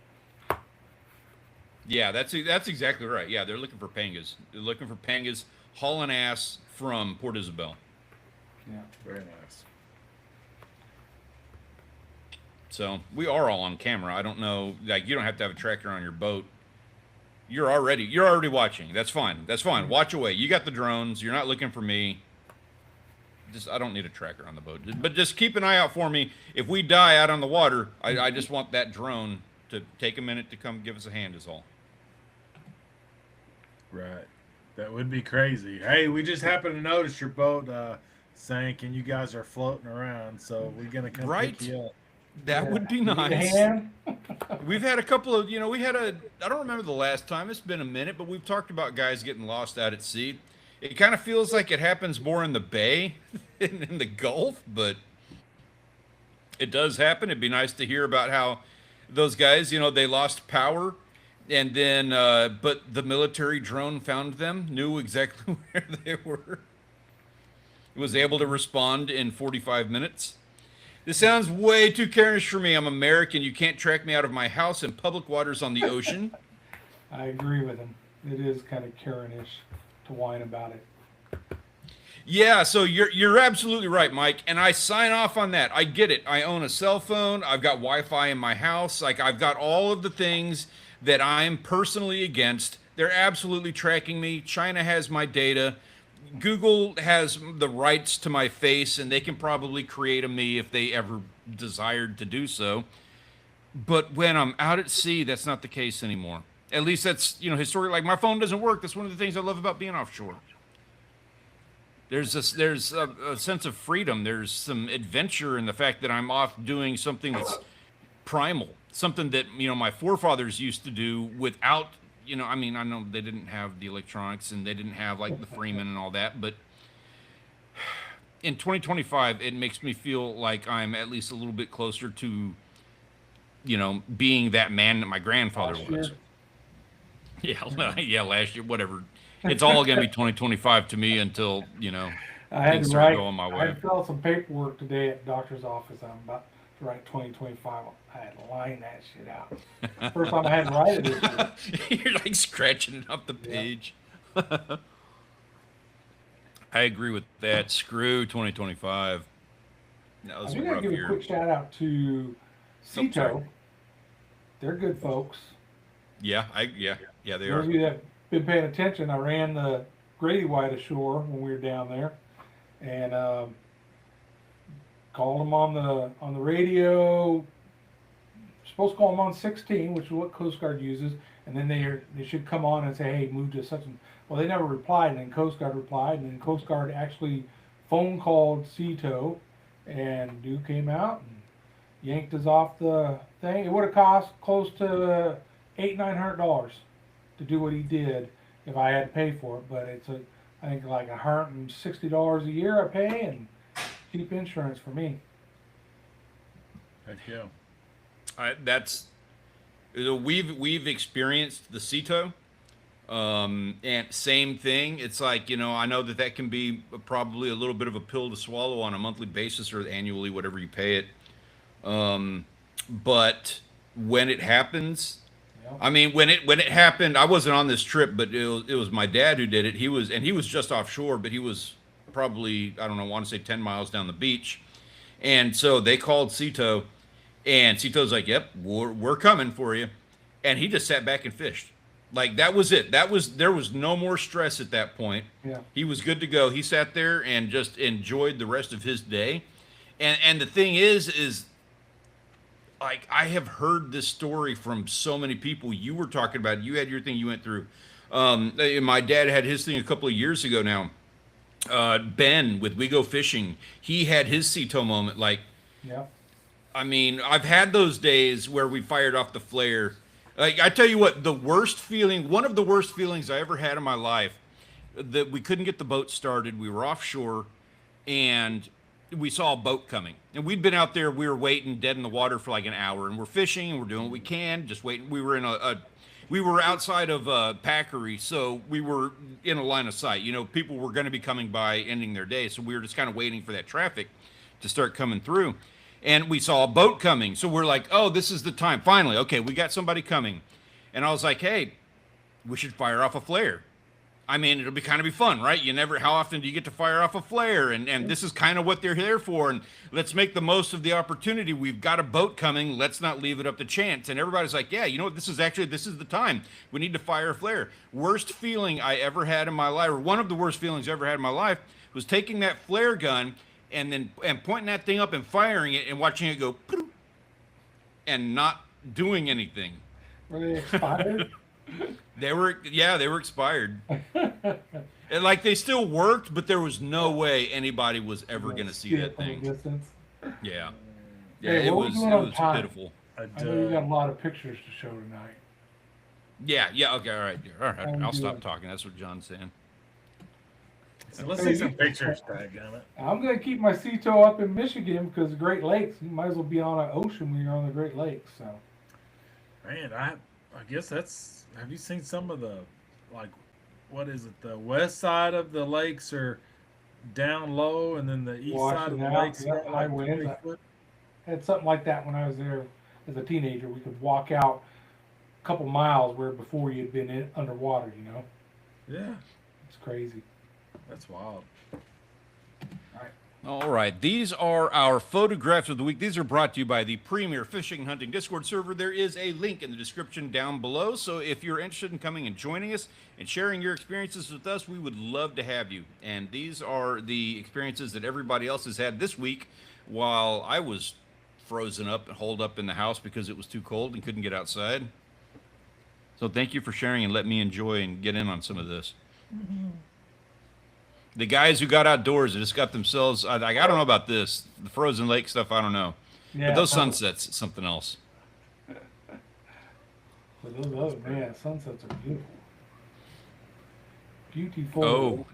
Yeah, that's exactly right. Yeah, they're looking for pangas. They're looking for pangas hauling ass from Port Isabel.
Yeah, very nice.
So we are all on camera. I don't know, like you don't have to have a tractor on your boat. You're already watching. That's fine. That's fine. Watch away. You got the drones. You're not looking for me. I don't need a tracker on the boat. But just keep an eye out for me. If we die out on the water, I just want that drone to take a minute to come give us a hand is all.
Right. That would be crazy. Hey, we just happened to notice your boat sank and you guys are floating around, so we're going to come pick you up.
That would be nice. We've had a couple of, I don't remember the last time. It's been a minute, but we've talked about guys getting lost out at sea. It kind of feels like it happens more in the bay than in the Gulf, but it does happen. It'd be nice to hear about how those guys, they lost power, and then, but the military drone found them, knew exactly where they were, was able to respond in 45 minutes. This sounds way too Karenish for me. I'm American. You can't track me out of my house in public waters on the ocean.
I agree with him. It is kind of Karenish to whine about it.
Yeah, so you're absolutely right, Mike, and I sign off on that. I get it. I own a cell phone. I've got Wi-Fi in my house. Like, I've got all of the things that I'm personally against. They're absolutely tracking me. China has my data. Google has the rights to my face, and they can probably create a me if they ever desired to do so. But when I'm out at sea, that's not the case anymore. At least that's, historically, like my phone doesn't work. That's one of the things I love about being offshore. There's a sense of freedom. There's some adventure in the fact that I'm off doing something that's primal, something that, my forefathers used to do without, I know they didn't have the electronics and they didn't have like the Freeman and all that, but in 2025, it makes me feel like I'm at least a little bit closer to, being that man that my grandfather was. Yeah, last year, whatever. It's all going to be 2025 to me until, things start going my way.
I filled some paperwork today at the doctor's office. I'm about to write 2025. I had to line that shit out. First time I had to write it this year.
You're like scratching it off the page. Yeah. I agree with that. Screw 2025. No,
I'm going to give a quick shout out to Cito. They're good folks.
Yeah, they
Those
are.
of you that have been paying attention, I ran the Grady White ashore when we were down there, and called them on the radio. Supposed to call them on 16, which is what Coast Guard uses, and then they should come on and say, hey, move to such and. Well, they never replied, and then Coast Guard replied, and then Coast Guard actually phone called Cito, and dude came out and yanked us off the thing. It would have cost close to $800-900 to do what he did if I had to pay for it, but it's I think like $160 a year I pay and cheap insurance for me.
Heck yeah.
We've experienced the Cito, and same thing. It's like, I know that can be probably a little bit of a pill to swallow on a monthly basis or annually, whatever you pay it. But when it happens, when it happened, I wasn't on this trip, but it was my dad who did it. He was just offshore, but he was probably, I don't know, I want to say 10 miles down the beach. And so they called Cito, and Cito's like, yep, we're coming for you. And he just sat back and fished. Like, that was it. There was no more stress at that point.
Yeah.
He was good to go. He sat there and just enjoyed the rest of his day. And the thing is like, I have heard this story from so many people. You were talking about it. You had your thing you went through. My dad had his thing a couple of years ago now. Ben with We Go Fishing, he had his Cito moment. Like,
yeah.
I've had those days where we fired off the flare. Like, I tell you what, one of the worst feelings I ever had in my life, that we couldn't get the boat started. We were offshore, and we saw a boat coming, and we'd been out there. We were waiting dead in the water for like an hour, and we're fishing and we're doing what we can, just waiting. We were outside of Packery, so we were in a line of sight. People were going to be coming by, ending their day, so we were just kind of waiting for that traffic to start coming through. And we saw a boat coming, so we're like, oh, this is the time. Finally, okay, we got somebody coming. And I was like, hey, we should fire off a flare. I mean, it'll be kind of be fun, right? How often do you get to fire off a flare? And this is kind of what they're here for. And let's make the most of the opportunity. We've got a boat coming. Let's not leave it up to chance. And everybody's like, yeah, you know what? This is the time. We need to fire a flare. Worst feeling I ever had in my life, or one of the worst feelings I ever had in my life, was taking that flare gun and pointing that thing up and firing it and watching it go and not doing anything.
Were they expired?
They were expired. And like they still worked, but there was no way anybody was ever going to see that thing. Yeah. Yeah,
Hey,
it was
time?
pitiful.
I know you got a lot of pictures to show tonight.
Yeah, okay, all right. I'll stop talking. That's what John's saying.
So let's see some pictures, dadgummit.
I'm going to keep my sea tow up in Michigan because the Great Lakes, you might as well be on an ocean when you're on the Great Lakes. So,
Man, I guess that's. Have you seen some of the, like, what is it? The west side of the lakes are down low, and then the east side of the lakes are
high
like
winds.
3 foot.
I had something like that when I was there as a teenager. We could walk out a couple miles where before you'd been underwater, you know?
Yeah,
It's crazy.
that's wild.
All right, these are our photographs of the week. These are brought to you by the Premier Fishing and Hunting Discord server. There is a link in the description down below, so if you're interested in coming and joining us and sharing your experiences with us, we would love to have you. And these are the experiences that everybody else has had this week while I was frozen up and holed up in the house because it was too cold and couldn't get outside. So thank you for sharing and let me enjoy and get in on some of this. The guys who got outdoors and just got themselves, I don't know about this, the frozen lake stuff, I don't know.
Yeah,
but those sunsets, it's something else.
But those, man, sunsets are beautiful. Beautiful.
Oh,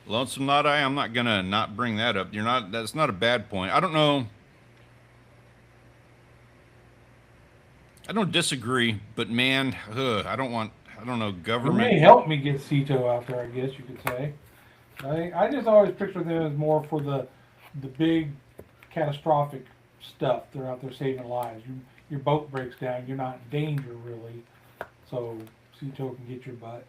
Lonesome Not I, I'm not going to not bring that up. That's not a bad point. I don't know. I don't disagree, but man, I don't know,
It
government.
may help me get sea tow out there, I guess you could say. I just always picture them as more for the big catastrophic stuff. They're out there saving lives. Your boat breaks down, you're not in danger really, so sea tow can get your butt.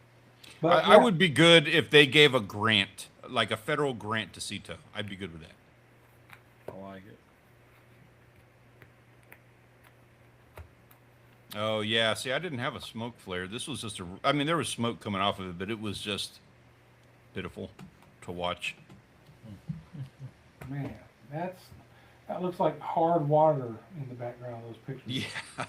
But
I would be good if they gave a grant, like a federal grant to sea tow. I'd be good with that.
I like it.
Oh yeah, see, I didn't have a smoke flare. This was just there was smoke coming off of it, but it was just pitiful to watch.
Man, that looks like hard water in the background of those pictures.
Yeah.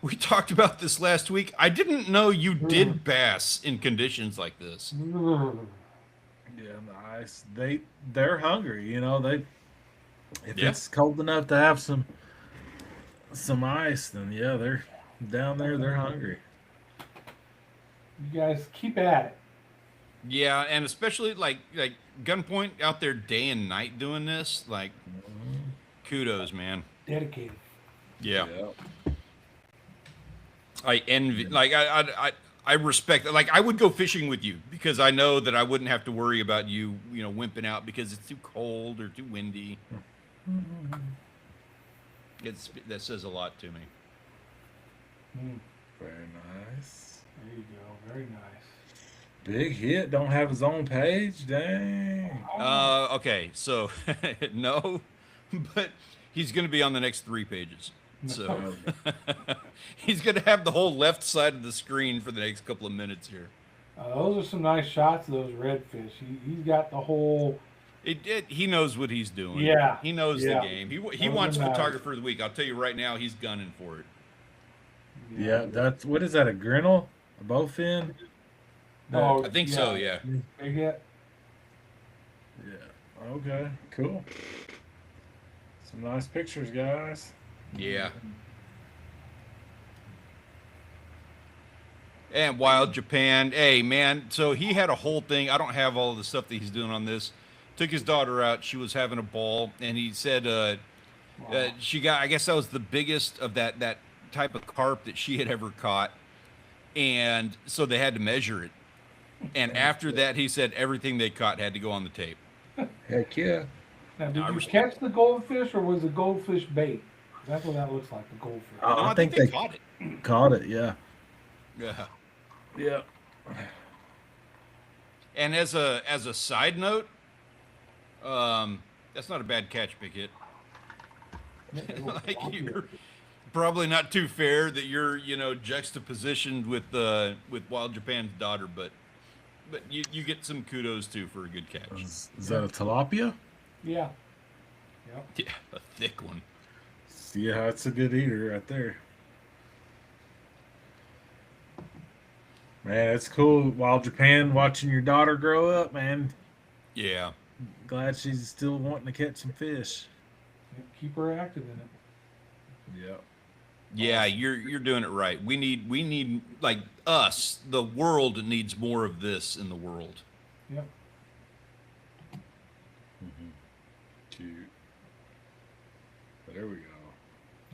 We talked about this last week. I didn't know you did bass in conditions like this.
Yeah, the ice. They're hungry, you know. If it's cold enough to have some ice, then yeah, they're down there. They're hungry.
You guys keep at it.
Yeah, and especially like Gunpoint out there day and night doing this, like kudos, man.
Dedicated.
Yeah. I envy, like I respect, like I would go fishing with you because I know that I wouldn't have to worry about you, wimping out because it's too cold or too windy. That says a lot to me.
Very nice.
There you go. Very nice.
Big hit. Don't have his own page. Dang.
Okay, so no, but he's going to be on the next 3 pages. So he's going to have the whole left side of the screen for the next couple of minutes here.
Those are some nice shots of those redfish. He's got the whole.
He knows what he's doing.
Yeah.
He knows the game. He wants
nice.
photographer of the week. I'll tell you right now, he's gunning for it.
Yeah, that's what is that? A grinnell? A bowfin?
No,
I think so. Yeah.
Big hit.
Yeah. Okay. Cool. Some nice pictures, guys.
Yeah. And Wild Japan. Hey, man. So he had a whole thing. I don't have all of the stuff that he's doing on this. Took his daughter out. She was having a ball, and he said she got. I guess that was the biggest of that type of carp that she had ever caught, and so they had to measure it. And after that, he said everything they caught had to go on the tape.
Heck yeah.
Now, did you catch the goldfish, or was the goldfish bait? That's what that looks like, the goldfish.
No, I think they caught it.
Caught it, yeah.
Yeah.
Yeah.
And as a side note, that's not a bad catch, Big Hit. Like you're probably not too fair that you're juxtapositioned with Wild Japan's daughter, but you get some kudos too for a good catch.
Is that a tilapia?
Yeah. Yep.
Yeah, a thick one.
Yeah, that's a good eater right there. Man, it's cool. Wild Japan, watching your daughter grow up, man.
Yeah.
Glad she's still wanting to catch some fish.
Keep her active in it.
Yep.
Yeah, you're doing it right. We need like us. The world needs more of this in the world.
Yep.
Cute. But there we go.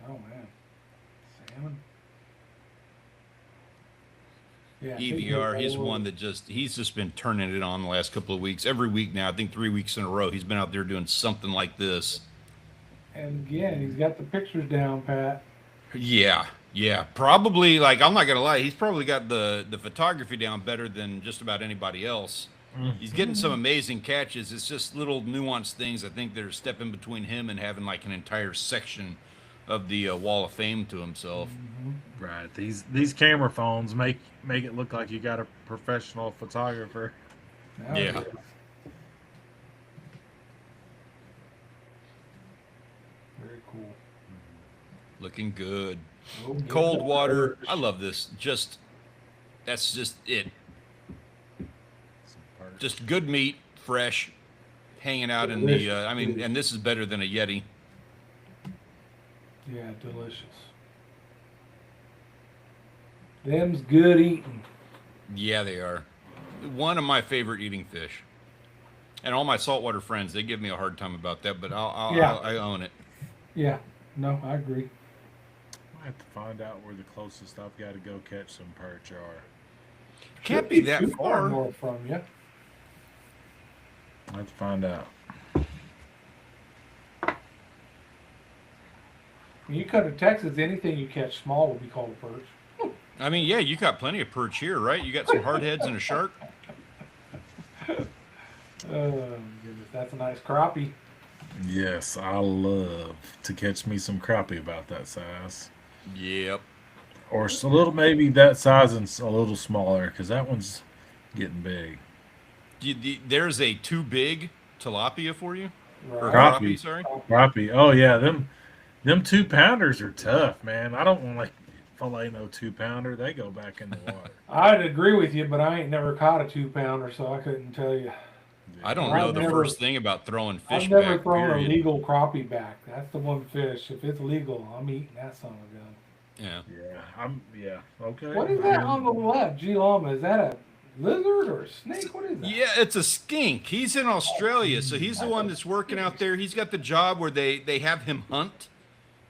Oh man, salmon. Yeah.
EVR, he's one that he's just been turning it on the last couple of weeks. Every week now, I think 3 weeks in a row, he's been out there doing something like this.
And again, he's got the pictures down, Pat.
Yeah. Probably, like, I'm not gonna lie, he's probably got the photography down better than just about anybody else. He's getting some amazing catches. It's just little nuanced things I think that are stepping between him and having like an entire section of the Wall of Fame to himself.
Right. These camera phones make it look like you got a professional photographer.
Yeah.
Very cool.
Looking good.
Oh,
Cold water. I love this. That's just it. Just good meat, fresh, hanging out in the. And this is better than a Yeti.
Yeah, delicious. Them's good eating.
Yeah, they are. One of my favorite eating fish. And all my saltwater friends, they give me a hard time about that, but I own it.
Yeah. No, I agree.
I have to find out where the closest I've got to go catch some perch are.
Can't be that
Too
far.
north from you.
I have to find out.
When you come to Texas, anything you catch small will be called a perch.
I mean, yeah, you got plenty of perch here, right? You got some hardheads and a shark.
Goodness, that's a nice crappie.
Yes, I love to catch me some crappie about that size.
Yep.
Or a little, maybe that size and a little smaller, because that one's getting big.
There's a too big tilapia for you? Or
Right.
crappie, sorry.
Crappie. Oh yeah, them 2-pounders are tough, man. I don't want like fillet no 2-pounder. They go back in the water.
I'd agree with you, but I ain't never caught a 2-pounder, so I couldn't tell you.
I don't
I've
know the
never-
first thing about throwing fish
I've never
back,
thrown
period.
a legal crappie back. That's the one fish. If it's legal, I'm eating that son of a gun.
Yeah.
Okay.
What is that on the left? G Llama, is that a lizard or a snake? What is that?
Yeah, it's a skink. He's in Australia, so he's the one that's working out there. He's got the job where they have him hunt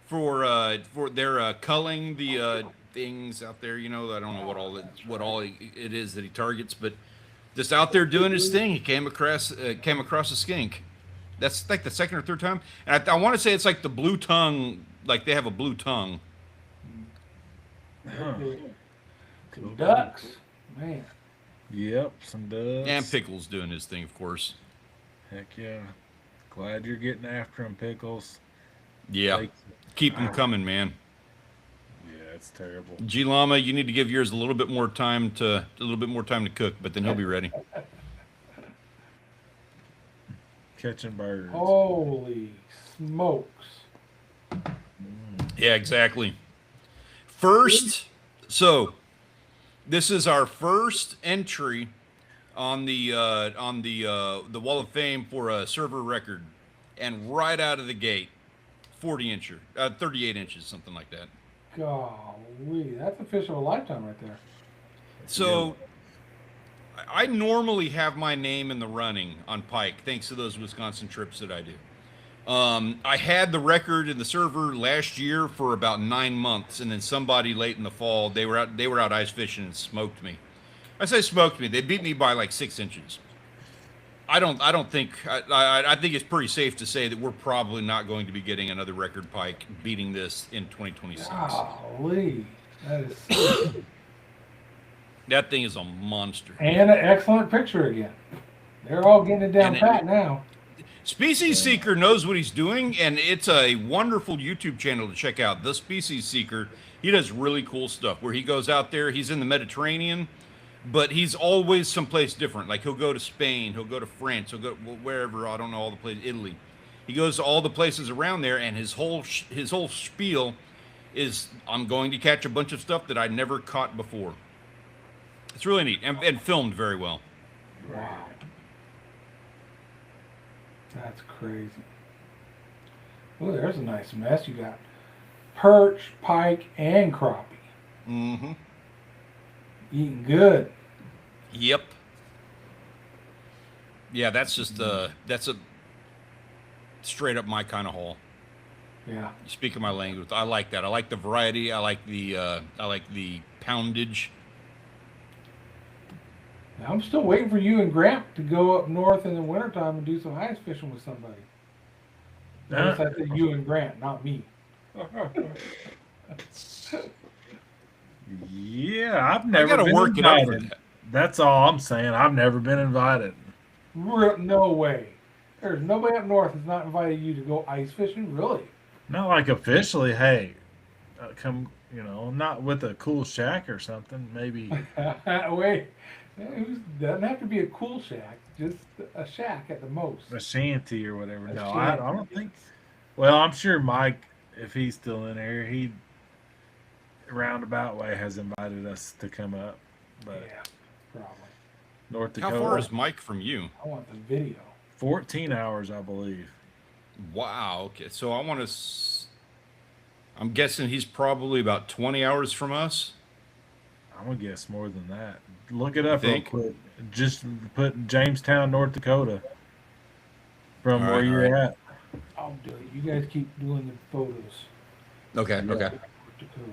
for their culling the things out there. I don't know what all it is that he targets, but just out there doing his thing, he came across a skink. That's like the second or third time, and I want to say it's like the blue tongue. Like they have a blue tongue.
Huh.
Some ducks, man.
Yep, some ducks.
And Pickle's doing his thing, of course.
Heck yeah. Glad you're getting after them, Pickles.
Yeah,
Like,
keep them coming, man.
yeah, it's terrible.
G Llama, you need to give yours a little bit more time to cook, but then he'll be ready.
Catching birds.
Holy smokes.
Yeah, exactly. So this is our first entry on the Wall of Fame for a server record, and right out of the gate, 38 inches, something like that.
Golly, that's a fish of a lifetime right there.
So I normally have my name in the running on pike, thanks to those Wisconsin trips that I do. I had the record in the server last year for about 9 months, and then somebody late in the fall, they were out ice fishing and smoked me. I say smoked me. They beat me by like 6 inches. I think it's pretty safe to say that we're probably not going to be getting another record pike beating this in 2026.
Golly, that is sick.
That thing is a monster.
And an excellent picture again. They're all getting it down
And
pat now.
Species Seeker knows what he's doing, and it's a wonderful YouTube channel to check out. The Species Seeker, he does really cool stuff where he goes out there. He's in the Mediterranean, but he's always someplace different. Like he'll go to Spain, he'll go to France, he'll go wherever, I don't know, all the places, Italy. He goes to all the places around there, and his whole spiel is, I'm going to catch a bunch of stuff that I never caught before. It's really neat and filmed very well.
Wow. That's crazy. Oh, there's a nice mess. You got perch, pike, and crappie.
Mm-hmm.
Eating good.
Yep. Yeah, that's just that's a straight up my kind of haul.
Yeah.
Speaking my language, I like that. I like the variety. I like the poundage.
Now, I'm still waiting for you and Grant to go up north in the wintertime and do some ice fishing with somebody. Notice I said you and Grant, not me.
Yeah, I've never been
work it out for
invited.
that.
That's all I'm saying. I've never been invited.
No way. There's nobody up north that's not invited you to go ice fishing, really.
Not like officially, hey, come, not with a cool shack or something, maybe.
Wait. It doesn't have to be a cool shack, just a shack at the most.
A shanty or whatever.
A
No,
shanty.
I don't think. Well, I'm sure Mike, if he's still in there, he roundabout way has invited us to come up. But
Yeah, probably.
North
How
Dakota,
far is Mike from you?
I want the video.
14 hours, I believe.
Wow. Okay. So I want to. I'm guessing he's probably about 20 hours from us.
I'm gonna guess more than that. Look it up real
Think?
quick. Just put Jamestown, North Dakota, from
All
where
right,
you're
all right.
at.
I'll do it. You guys keep doing the photos.
Okay.
Yeah.
Okay.
Dakota.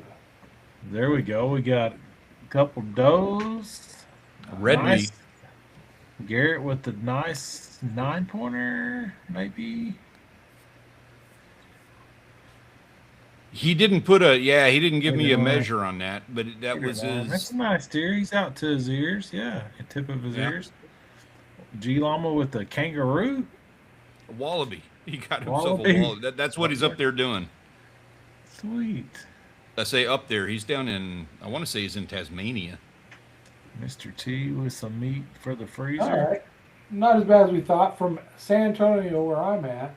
There we go. We got a couple does.
Red meat.
Garrett with the nice 9-pointer, maybe.
He didn't put a. Yeah, he didn't give me a
89.
measure on that, but that was
That's
his.
a nice deer. He's out to his ears. Yeah, the tip of his
Yeah.
ears. G Llama with the kangaroo.
Wallaby. He got himself
Wallaby.
a wallaby. That's what he's up there doing.
Sweet.
I say up there. He's down in. I want to say he's in Tasmania.
Mr. T with some meat for the freezer.
All right. Not as bad as we thought. From San Antonio, where I'm at,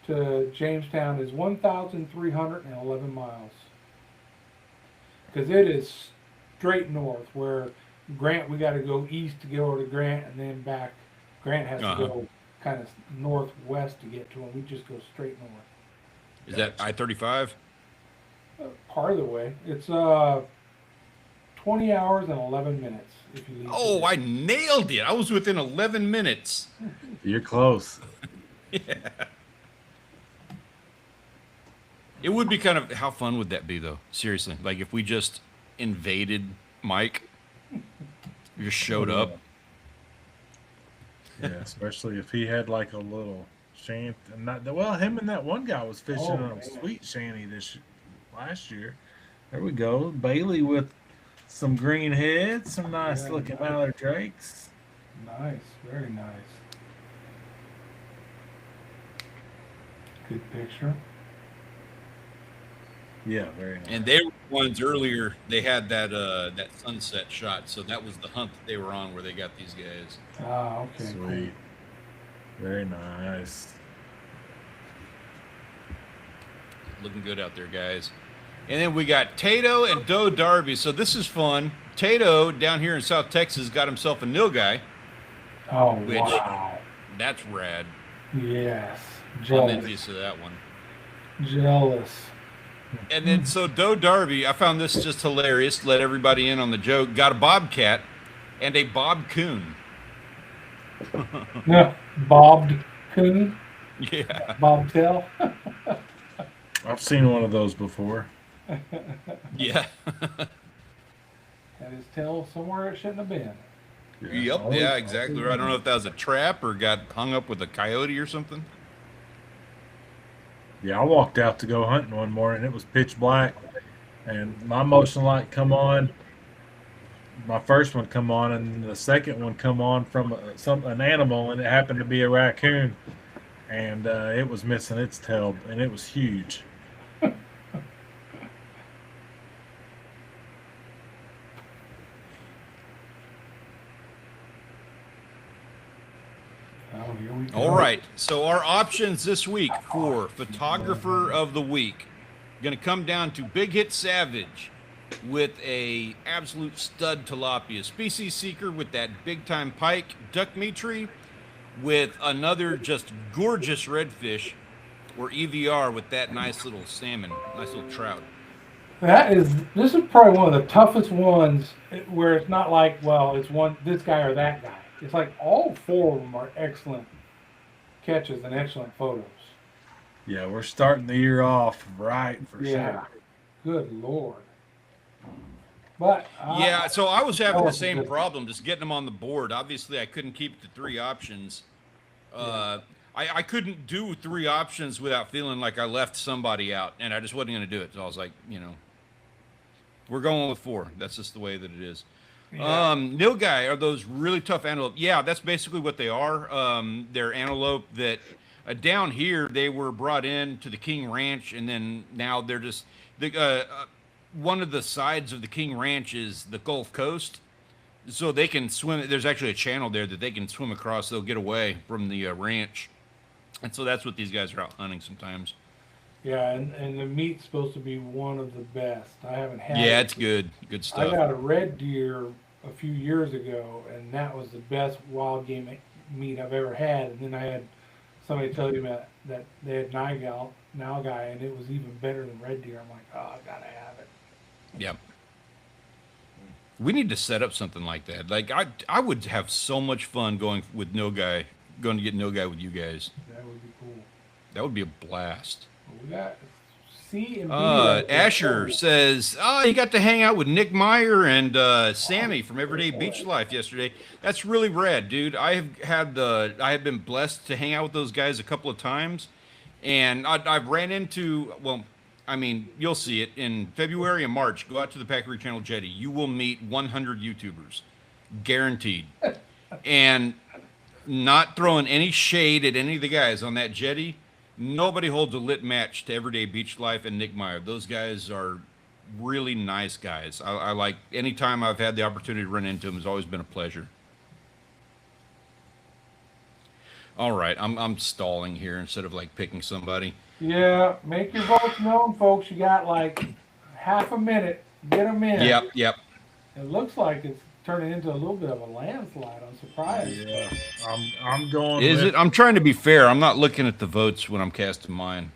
to Jamestown is 1,311 miles. Because it is straight north, where Grant, we got to go east to get over to Grant, and then back. Grant has to go kind of northwest to get to him. We just go straight north.
Is that I-35?
Part of the way. It's 20 hours and 11 minutes if you leave.
Oh, I nailed it. I was within 11 minutes.
You're close.
Yeah. It would be kind of. How fun would that be, though? Seriously, like if we just invaded Mike, just showed up.
Yeah, especially if he had like a little shanty. Well, him and that one guy was fishing on a
man.
sweet shanty last year. There we go. Bailey with some green heads, some nice
Yeah,
looking
nice.
mallard drakes.
Nice, very nice. Good picture.
Yeah, very nice.
And they were the ones earlier. They had that that sunset shot, so that was the hunt that they were on where they got these guys.
Ah, okay. cool.
Sweet. Very nice.
Looking good out there, guys. And then we got Tato and Doe Darby. So this is fun. Tato down here in South Texas got himself a nilgai.
Oh,
Which-
wow.
That's rad.
Yes.
I'm
Jealous.
envious of that one.
Jealous.
And then so Doe Darby, I found this just hilarious. Let everybody in on the joke. Got a bobcat and a bob coon.
No, bobbed coon,
Yeah.
bobtail.
I've seen one of those before.
Yeah.
Had his tail somewhere it shouldn't have been.
Yep. Yeah, exactly right. I don't know if that was a trap or got hung up with a coyote or something.
Yeah, I walked out to go hunting one morning. It was pitch black, and my motion light come on. my first one come on, and the second one come on from an animal, and it happened to be a raccoon, and it was missing its tail, and it was huge.
Oh, here we go.
All right. So our options this week for photographer of the week going to come down to Big Hit Savage with a absolute stud tilapia, species seeker with that big time pike, Duck Mitri with another just gorgeous redfish, or EVR with that nice little salmon, nice little trout.
This is probably one of the toughest ones where it's not like, well, it's this guy or that guy. It's like all four of them are excellent catches and excellent photos.
Yeah, we're starting the year off right for
Yeah.
sure.
Good Lord. But
Yeah, so I was having
Oh,
the same
good.
problem, just getting them on the board. Obviously, I couldn't keep the three options. I couldn't do three options without feeling like I left somebody out, and I just wasn't going to do it. So I was like, we're going with four. That's just the way that it is.
Yeah.
Nilgai are those really tough antelope. Yeah, that's basically what they are. They're antelope that down here they were brought in to the King Ranch, and then now they're just one of the sides of the King Ranch is the Gulf Coast, so they can swim. There's actually a channel there that they can swim across. They'll get away from the ranch, and so that's what these guys are out hunting sometimes.
Yeah, and the meat's supposed to be one of the best. I haven't had it.
Yeah, it's good
I
stuff.
got a red deer a few years ago, and that was the best wild game meat I've ever had. And then I had somebody tell me that they had nilgai, and it was even better than red deer. I'm like, oh, I gotta have it.
Yep. We need to set up something like that. Like I would have so much fun going to get Nilgai with you guys.
That would be cool.
That would be a blast.
But we got C and B.
Asher says, he got to hang out with Nick Meyer and Sammy from Everyday Beach Life yesterday. That's really rad, dude. I have been blessed to hang out with those guys a couple of times, and I've ran into, well, I mean, you'll see it in February and March. Go out to the Packery Channel Jetty. You will meet 100 YouTubers, guaranteed. And not throwing any shade at any of the guys on that jetty, nobody holds a lit match to Everyday Beach Life and Nick Meyer. Those guys are really nice guys. I like, anytime I've had the opportunity to run into them, it's always been a pleasure. All right, I'm stalling here instead of like picking somebody.
Yeah, make your votes known, folks. You got like half a minute. Get them in.
Yep.
It looks like it's turning into a little bit of a landslide. I'm surprised.
Yeah, I'm going.
Is it? I'm trying to be fair. I'm not looking at the votes when I'm casting mine.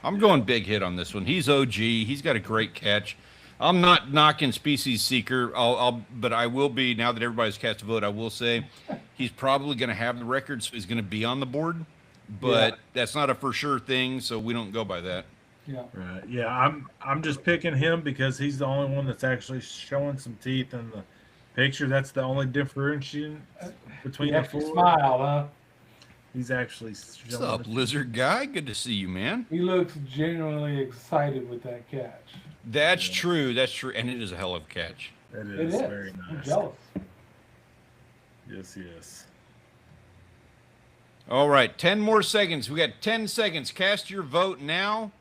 I'm going Big Hit on this one. He's OG. He's got a great catch. I'm not knocking Species Seeker. But I will be, now that everybody's cast a vote, I will say he's probably going to have the record, so he's going to be on the board. But that's not a for sure thing, so we don't go by that.
Yeah.
Right. Yeah, I'm just picking him because he's the only one that's actually showing some teeth in the picture. That's the only differentiation between the four.
Smile, huh?
He's actually
What's up, Lizard Guy? Good to see you, man.
He looks genuinely excited with that catch.
That's true. That's true. And it is a hell of a catch.
It
It
is
is.
very
I'm
nice.
jealous.
Yes.
All right, 10 more seconds. We got 10 seconds. Cast your vote now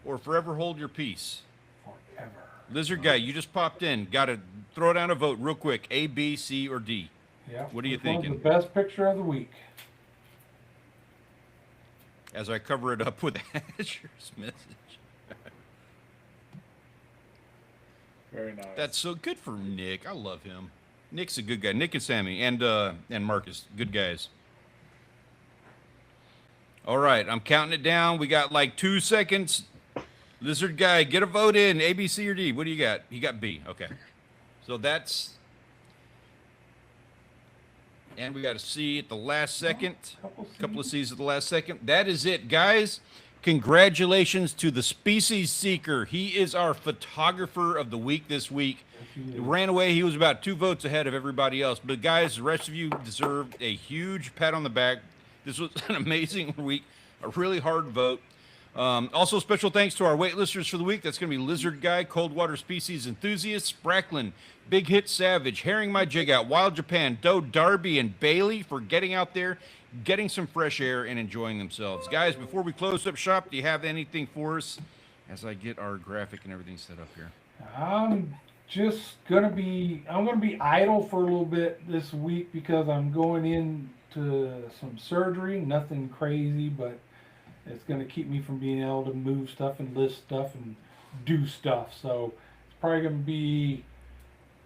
or forever hold your peace.
Forever.
Lizard Guy, you just popped in. Got to throw down a vote real quick. A, B, C, or D.
Yeah.
What are you
Which one's
thinking?
the best picture of the week?
As I cover it up with Asher's message.
Very nice.
That's so good for Nick. I love him. Nick's a good guy. Nick and Sammy and Marcus, good guys. All right, I'm counting it down. We got like 2 seconds. Lizard Guy, get a vote in. A, B, C, or D. What do you got? He got B. Okay. So that's... And we got a C at the last second. Couple of C's at the last second. That is it, guys. Congratulations to the Species Seeker. He is our photographer of the week this week. He ran away. He was about 2 votes ahead of everybody else. But, guys, the rest of you deserved a huge pat on the back. This was an amazing week, a really hard vote. Also, special thanks to our waitlisters for the week. That's going to be Lizard Guy, Cold Water Species Enthusiast, Spracklin, Big Hit Savage, Herring My Jig Out, Wild Japan, Doe Darby, and Bailey for getting out there, getting some fresh air, and enjoying themselves. Guys, before we close up shop, do you have anything for us as I get our graphic and everything set up here?
I'm gonna be idle for a little bit this week because I'm going into some surgery. Nothing crazy, but it's gonna keep me from being able to move stuff and list stuff and do stuff. So it's probably gonna be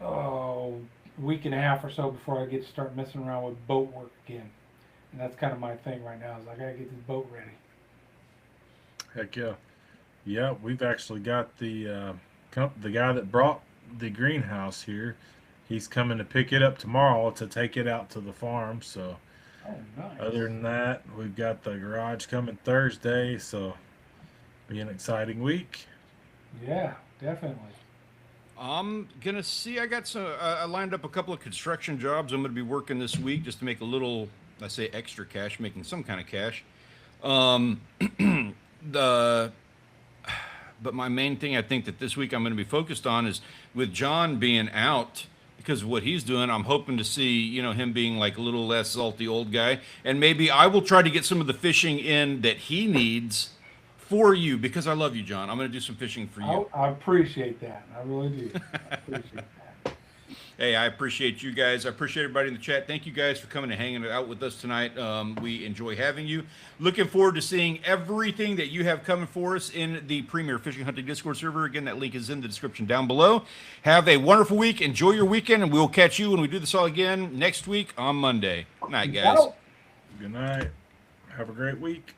a week and a half or so before I get to start messing around with boat work again. And that's kind of my thing right now, is I gotta get this boat ready.
Heck yeah. Yeah, we've actually got the guy that brought the greenhouse here. He's coming to pick it up tomorrow to take it out to the farm. So
Oh, nice.
other than that, we've got the garage coming Thursday. So be an exciting week.
Yeah, definitely.
I'm gonna see. I got some. I lined up a couple of construction jobs. I'm gonna be working this week just to make a little, I say, extra cash, making some kind of cash. But my main thing I think that this week I'm going to be focused on is with John being out because of what he's doing. I'm hoping to see, him being like a little less salty old guy, and maybe I will try to get some of the fishing in that he needs for you because I love you, John. I'm going to do some fishing for you.
I appreciate that. I really do. I appreciate that.
Hey, I appreciate you guys. I appreciate everybody in the chat. Thank you guys for coming and hanging out with us tonight. We enjoy having you. Looking forward to seeing everything that you have coming for us in the Premier Fishing Hunting Discord server. Again, that link is in the description down below. Have a wonderful week. Enjoy your weekend, and we'll catch you when we do this all again next week on Monday. Good night, guys.
Good night. Have a great week.